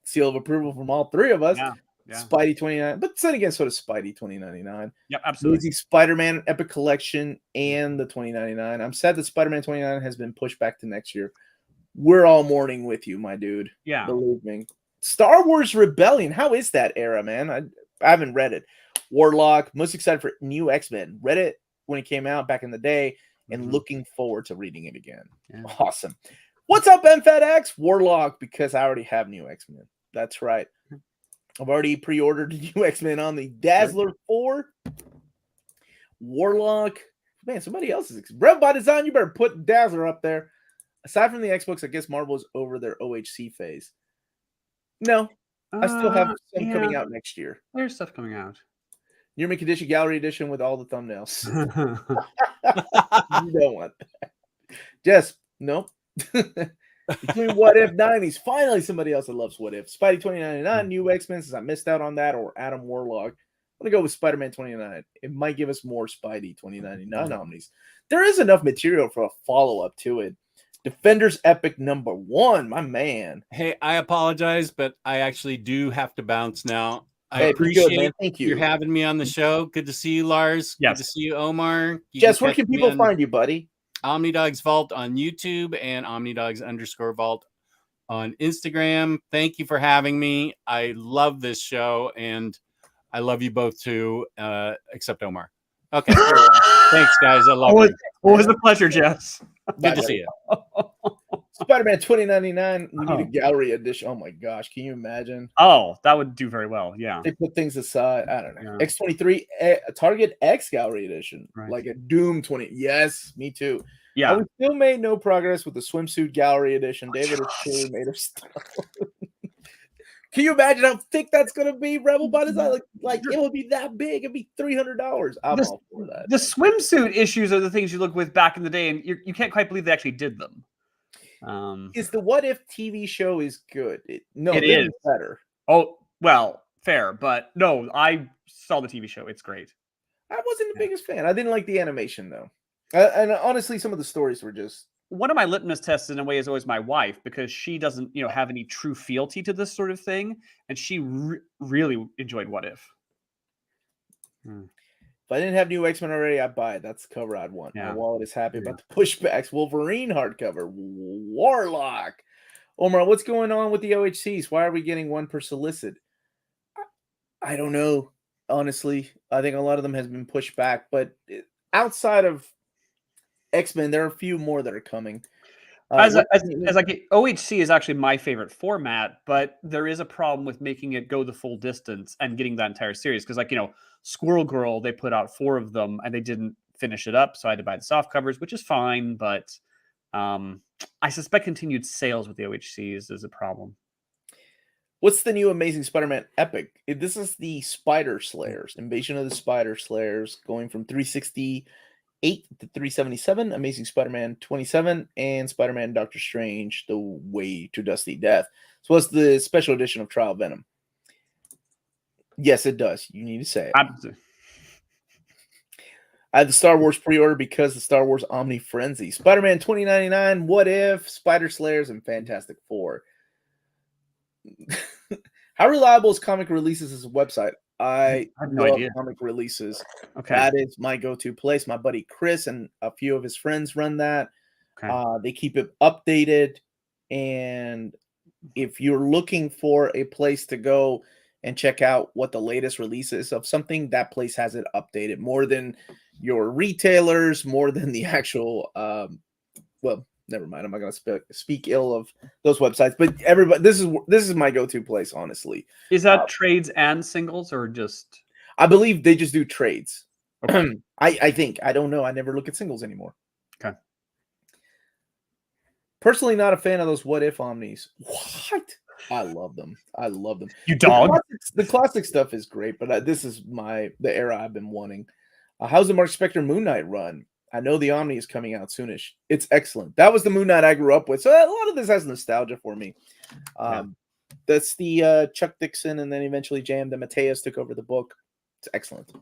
Seal of approval from all three of us. Yeah. Spidey 29, but then again, so does Spidey 2099. Yep, absolutely. Amazing Spider-Man Epic Collection and the 2099. I'm sad that Spider-Man 29 has been pushed back to next year. We're all mourning with you, my dude. Yeah. Believe me. Star Wars Rebellion. How is that era, man? I haven't read it. Warlock. Most excited for New X-Men. Read it when it came out back in the day and looking forward to reading it again. Yeah. Awesome. What's up, MFedX? Warlock, because I already have New X-Men. That's right. I've already pre-ordered New X-Men on the Dazzler 4. Warlock. Man, somebody else is. Rev by Design, you better put Dazzler up there. Aside from the Xbox, I guess Marvel is over their OHC phase. No, I still have some coming out next year. There's stuff coming out. New Mint Condition Gallery Edition with all the thumbnails. You don't want that. Jess, nope. Between What If 90s, finally somebody else that loves What If. Spidey 2099, New X-Men, since I missed out on that, or Adam Warlock. I'm going to go with Spider-Man 2099. It might give us more Spidey 2099 nominees. There is enough material for a follow-up to it. Defenders Epic #1, my man. Hey, I apologize, but I actually do have to bounce now. I appreciate Thank you. You're having me on the show. Good to see you, Lars. Yes. Good to see you, Omar. Jess, where can people find you, buddy? Omnidog's Vault on YouTube and Omnidogs_Vault on Instagram. Thank you for having me. I love this show, and I love you both too, except Omar. Okay. Thanks, guys. I love you. What was the pleasure, Jess? Good to see you. Spider-Man 2099, we need a gallery edition. Oh my gosh, can you imagine? Oh, that would do very well. Yeah. They put things aside. I don't know. Yeah. X23, Target X gallery edition. Right. Like a Doom 20. Yes, me too. Yeah. We still made no progress with the swimsuit gallery edition. David is clearly made of stone. Can you imagine how thick that's going to be, Rebel by Design? Like it would be that big. It'd be $300. I'm all for that. The swimsuit issues are the things you look with back in the day, and you can't quite believe they actually did them. Is the What If TV show is good? It is better. Oh, well, fair, but no, I saw the TV show. It's great. I wasn't the biggest fan. I didn't like the animation though, and honestly, some of the stories were just. One of my litmus tests in a way is always my wife, because she doesn't, have any true fealty to this sort of thing, and she really enjoyed What If. If I didn't have New X-Men already, I'd buy it. That's the cover I'd want. Yeah. My wallet is happy about the pushbacks. Wolverine hardcover. Warlock. Omar, what's going on with the OHCs? Why are we getting one per solicit? I don't know. Honestly, I think a lot of them has been pushed back, but outside of X-Men, there are a few more that are coming. As OHC is actually my favorite format, but there is a problem with making it go the full distance and getting that entire series. Because, Squirrel Girl, they put out 4 of them and they didn't finish it up, so I had to buy the soft covers, which is fine. But I suspect continued sales with the OHCs is a problem. What's the new Amazing Spider-Man Epic? This is the Spider Slayers, Invasion of the Spider Slayers, going from 368 to 377, Amazing Spider-Man 27, and Spider-Man Doctor Strange, The Way to Dusty Death. So what's the special edition of Trial Venom? Yes, it does. You need to say it. Absolutely. I had the Star Wars pre-order because the Star Wars Omni Frenzy. Spider-Man 2099, What If, Spider Slayers, and Fantastic Four. How reliable is Comic Releases as a website? I I have no love idea. comic releases. Okay. That is my go-to place. My buddy Chris and a few of his friends run that. Okay. They keep it updated, and if you're looking for a place to go and check out what the latest release is of something, that place has it updated more than your retailers, more than the actual well, never mind. I'm not going to speak ill of those websites, but everybody, this is my go-to place, honestly. Is that trades and singles or just? I believe they just do trades. Okay. I think. I don't know. I never look at singles anymore. Okay. Personally, not a fan of those what if omnis. What? I love them. I love them. You dog. The classic stuff is great, but this is the era I've been wanting. How's the Mark Spector Moon Knight run? I know the Omni is coming out soonish. It's excellent. That was the Moon Knight I grew up with, so a lot of this has nostalgia for me. That's the Chuck Dixon, and then eventually J.M. DeMatteis took over the book. It's excellent.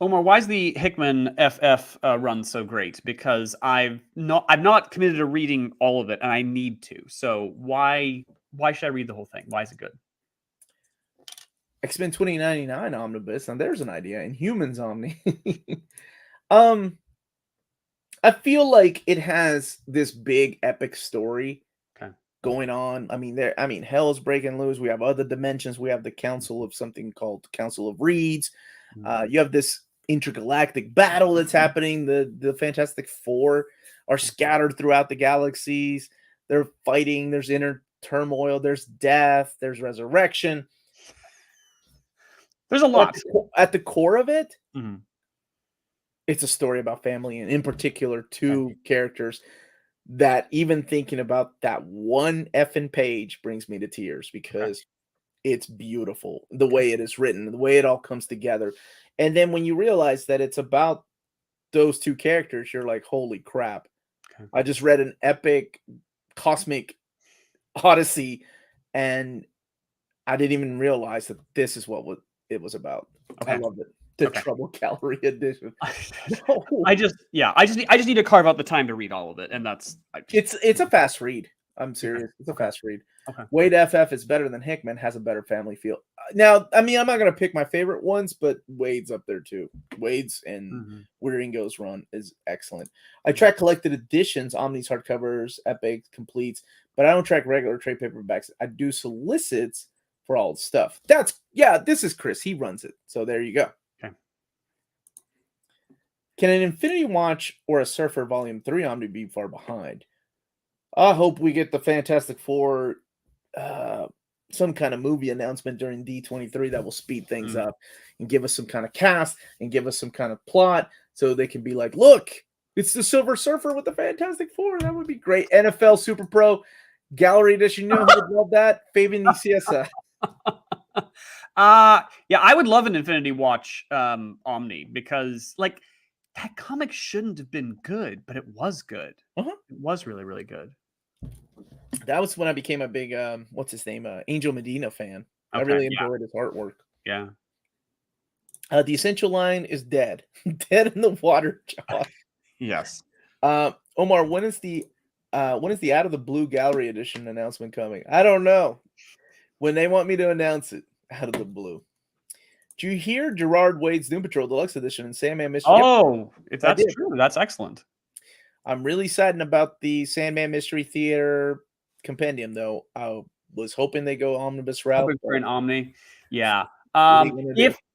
Omar, why is the Hickman FF run so great? Because I'm not committed to reading all of it, and I need to. So why should I read the whole thing? Why is it good? X-Men 2099 Omnibus, and there's an idea. And Humans Omni. I feel like it has this big epic story going on. I mean, hell is breaking loose. We have other dimensions. We have the council of something called Council of Reeds. You have this intergalactic battle that's happening. The Fantastic Four are scattered throughout the galaxies. They're fighting. There's inner turmoil. There's death. There's resurrection. There's a lot. At the core of it, it's a story about family, and in particular, two characters that even thinking about that one effing page brings me to tears because it's beautiful. The way it is written, the way it all comes together. And then when you realize that it's about those two characters, you're like, holy crap. I just read an epic cosmic odyssey, and I didn't even realize that this is what it was about. I love it. The Trouble Gallery edition. I just need to carve out the time to read all of it, and it's a fast read. I'm serious. It's a fast read. Wade FF is better than Hickman, has a better family feel. Now, I mean, I'm not going to pick my favorite ones, but Wade's up there too. Wade's and Wieringo's run is excellent. I track collected editions, Omnis hardcovers, epic completes, but I don't track regular trade paperbacks. I do solicits for all the stuff. This is Chris. He runs it. So there you go. Can an Infinity Watch or a Surfer Volume 3 Omni be far behind? I hope we get the Fantastic Four, some kind of movie announcement during D23 that will speed things up and give us some kind of cast and give us some kind of plot so they can be like, look, it's the Silver Surfer with the Fantastic Four. That would be great. NFL Super Pro Gallery Edition. You know who would love that? Fabian Nicieza. I would love an Infinity Watch Omni because that comic shouldn't have been good, but it was good. It was really, really good. That was when I became a big what's his name? Angel Medina fan. I really enjoyed his artwork. Yeah. The Essential line is dead. Dead in the water, Josh. Yes. Omar, when is the Out of the Blue Gallery Edition announcement coming? I don't know. When they want me to announce it, Out of the Blue. Did you hear Gerard Wade's Doom Patrol Deluxe Edition and Sandman Mystery? Oh, if that's true, that's excellent. I'm really saddened about the Sandman Mystery Theater compendium, though. I was hoping they go omnibus route. Hoping for an Omni. Yeah.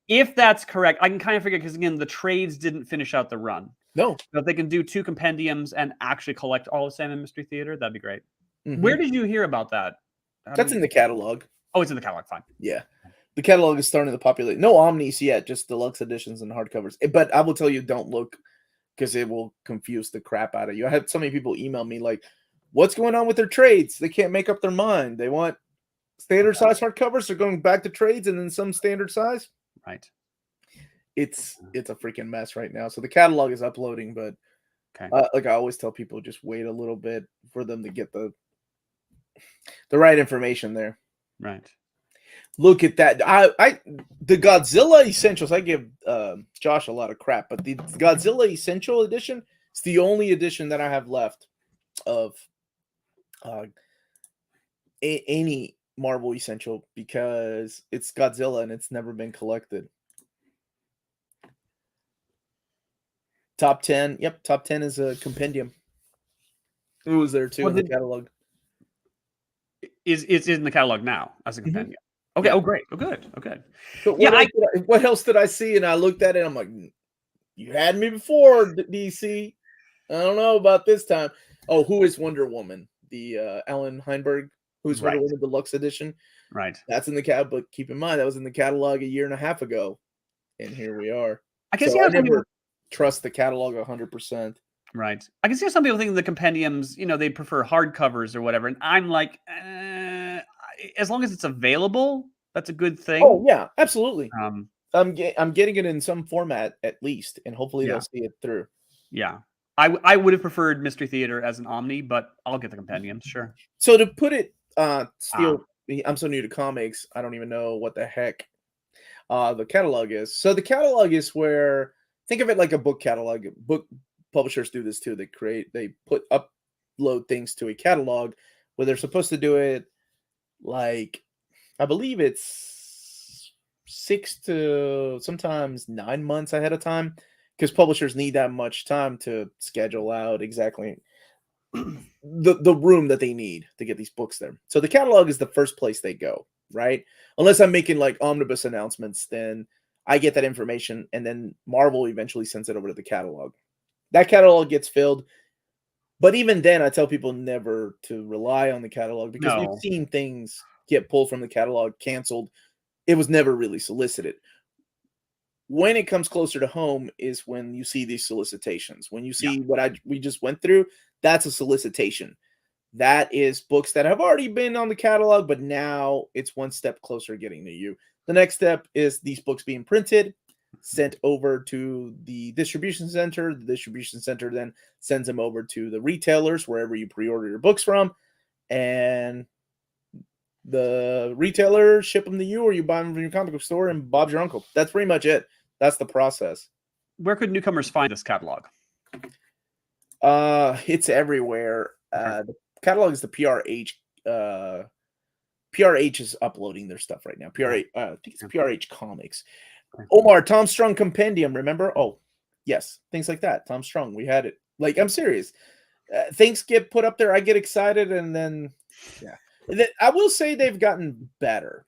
If that's correct, I can kind of figure, because again, the trades didn't finish out the run. No. But if they can do 2 compendiums and actually collect all of Sandman Mystery Theater, that'd be great. Where did you hear about that? That's in the catalog. Oh, it's in the catalog. Fine. Yeah. The catalog is starting to populate. No omnis yet, just deluxe editions and hardcovers. But I will tell you, don't look, because it will confuse the crap out of you. I had so many people email me like, what's going on with their trades? They can't make up their mind. They want standard size hardcovers. They're going back to trades and then some standard size. Right. It's a freaking mess right now. So the catalog is uploading, but like I always tell people, just wait a little bit for them to get the right information there. Right. Look at that. The Godzilla Essentials, I give Josh a lot of crap, but the Godzilla Essential edition is the only edition that I have left of any Marvel Essential because it's Godzilla and it's never been collected. Top 10. Yep, top 10 is a compendium. It was there too in the catalog. Is in the catalog now as a compendium. Okay. Yeah. Oh, great. Oh, good. Okay. But Yeah, what else did I see? And I looked at it. I'm like, you had me before, DC. I don't know about this time. Oh, who is Wonder Woman? The Alan Heinberg, who's Wonder Woman Deluxe Edition. Right. That's in the catalog. But keep in mind, that was in the catalog a year and a half ago. And here we are. I guess I never trust the catalog 100%. Right. I can see some people think the compendiums, they prefer hardcovers or whatever. And I'm like, as long as it's available, that's a good thing. Oh, yeah, absolutely. I'm getting it in some format at least, and hopefully they'll see it through. Yeah. I would have preferred Mystery Theater as an Omni, but I'll get the compendiums, sure. So to put it, I'm so new to comics, I don't even know what the heck the catalog is. So the catalog is where, think of it like a book catalog. Book publishers do this too. They upload things to a catalog where they're supposed to do it like, I believe it's 6 to sometimes 9 months ahead of time, because publishers need that much time to schedule out exactly the room that they need to get these books there. So the catalog is the first place they go, right? Unless I'm making like omnibus announcements, then I get that information, and then Marvel eventually sends it over to the catalog. That catalog gets filled. But even then, I tell people never to rely on the catalog, because we've seen things get pulled from the catalog, canceled. It was never really solicited. When it comes closer to home is when you see these solicitations. When you see what we just went through, that's a solicitation. That is books that have already been on the catalog, but now it's one step closer getting to you. The next step is these books being printed, sent over to the distribution center. The distribution center then sends them over to the retailers, wherever you pre-order your books from, and the retailer ship them to you, or you buy them from your comic book store, and Bob's your uncle. That's pretty much it. That's the process. Where could newcomers find this catalog? It's everywhere. The catalog is the PRH. PRH is uploading their stuff right now. PRH, I think it's PRH Comics. Omar, Tom Strong Compendium, remember? Oh, yes, things like that. Tom Strong, we had it. Like, I'm serious. Things get put up there, I get excited, and then, I will say they've gotten better.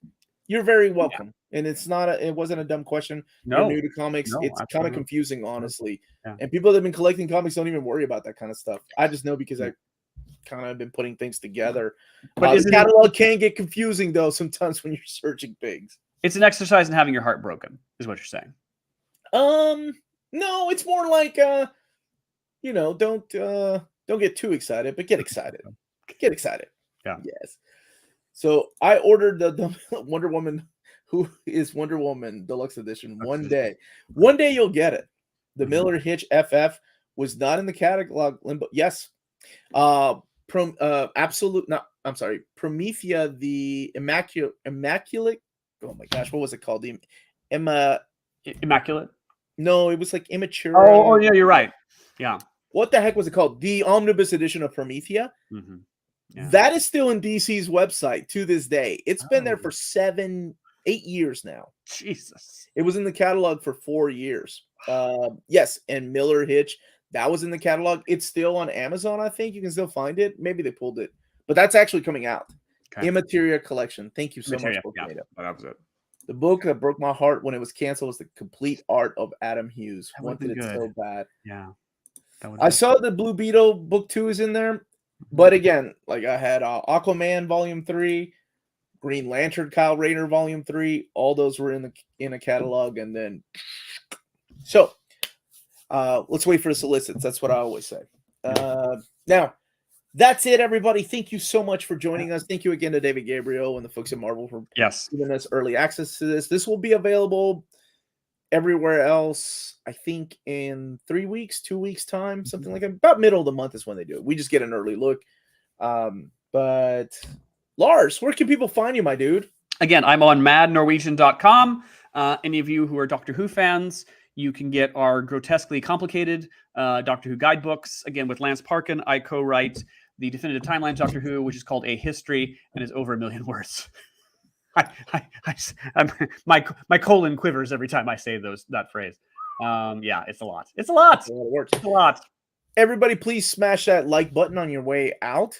You're very welcome. And it wasn't a dumb question. No. You're new to comics. It's kind of confusing, honestly. Yeah. And people that have been collecting comics don't even worry about that kind of stuff. I just know because I kind of been putting things together. But the catalog can get confusing, though, sometimes when you're searching things. It's an exercise in having your heart broken, is what you're saying. No, it's more like don't get too excited, but get excited. Get excited. Yeah. Yes. So I ordered the Wonder Woman, who is Wonder Woman Deluxe Edition. One day you'll get it. The Miller Hitch FF was not in the catalog limbo. Yes. Promethea the Immaculate. Oh my gosh, what was it called? The Immaculate? No, it was like Immature. Oh, yeah, you're right. Yeah. What the heck was it called? The Omnibus edition of Promethea. Mm-hmm. Yeah. That is still in DC's website to this day. It's been there for 7-8 years now. Jesus. It was in the catalog for 4 years. Yes, and Miller Hitch, that was in the catalog. It's still on Amazon, I think. You can still find it. Maybe they pulled it. But that's actually coming out. Okay. Immateria Collection. Thank you so much. Yeah, that was it. The book that broke my heart when it was canceled was The Complete Art of Adam Hughes. Wanted it so bad. Yeah. I saw the Blue Beetle book 2 is in there. But again, like I had Aquaman Volume 3, Green Lantern Kyle Rayner Volume 3. All those were in a catalog. And then so let's wait for the solicits. That's what I always say. Now, that's it, everybody. Thank you so much for joining us. Thank you again to David Gabriel and the folks at Marvel for giving us early access to this. This will be available everywhere else, I think, in 3 weeks, 2 weeks time, something like that. About middle of the month is when they do it. We just get an early look. But Lars, where can people find you, my dude? Again, I'm on madnorwegian.com. Any of you who are Doctor Who fans, you can get our grotesquely complicated Doctor Who guidebooks. Again, with Lance Parkin, I co-write the definitive timeline of Doctor Who, which is called A History and is over 1 million words. My colon quivers every time I say that phrase. Yeah, it's a lot. It's a lot. It's a lot of words. It's a lot. Everybody, please smash that like button on your way out.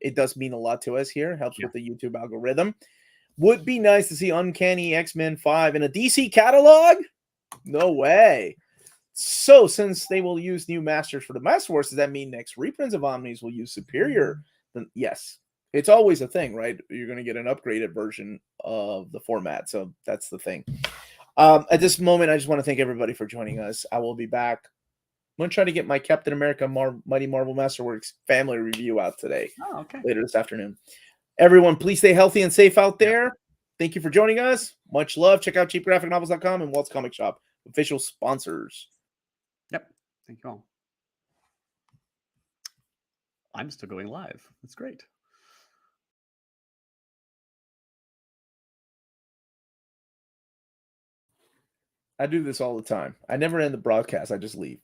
It does mean a lot to us here. Helps with the YouTube algorithm. Would be nice to see Uncanny X-Men 5 in a DC catalog. No way. So, since they will use new masters for the Masterworks, does that mean next reprints of Omnis will use superior? Then yes, it's always a thing, right? You're going to get an upgraded version of the format, so that's the thing. At this moment, I just want to thank everybody for joining us. I will be back. I'm going to try to get my Captain America Mighty Marvel Masterworks family review out today. Oh, okay. Later this afternoon. Everyone, please stay healthy and safe out there. Thank you for joining us. Much love. Check out cheapgraphicnovels.com and Walt's Comic Shop, official sponsors. Yep. Thank you all. I'm still going live. That's great. I do this all the time. I never end the broadcast. I just leave.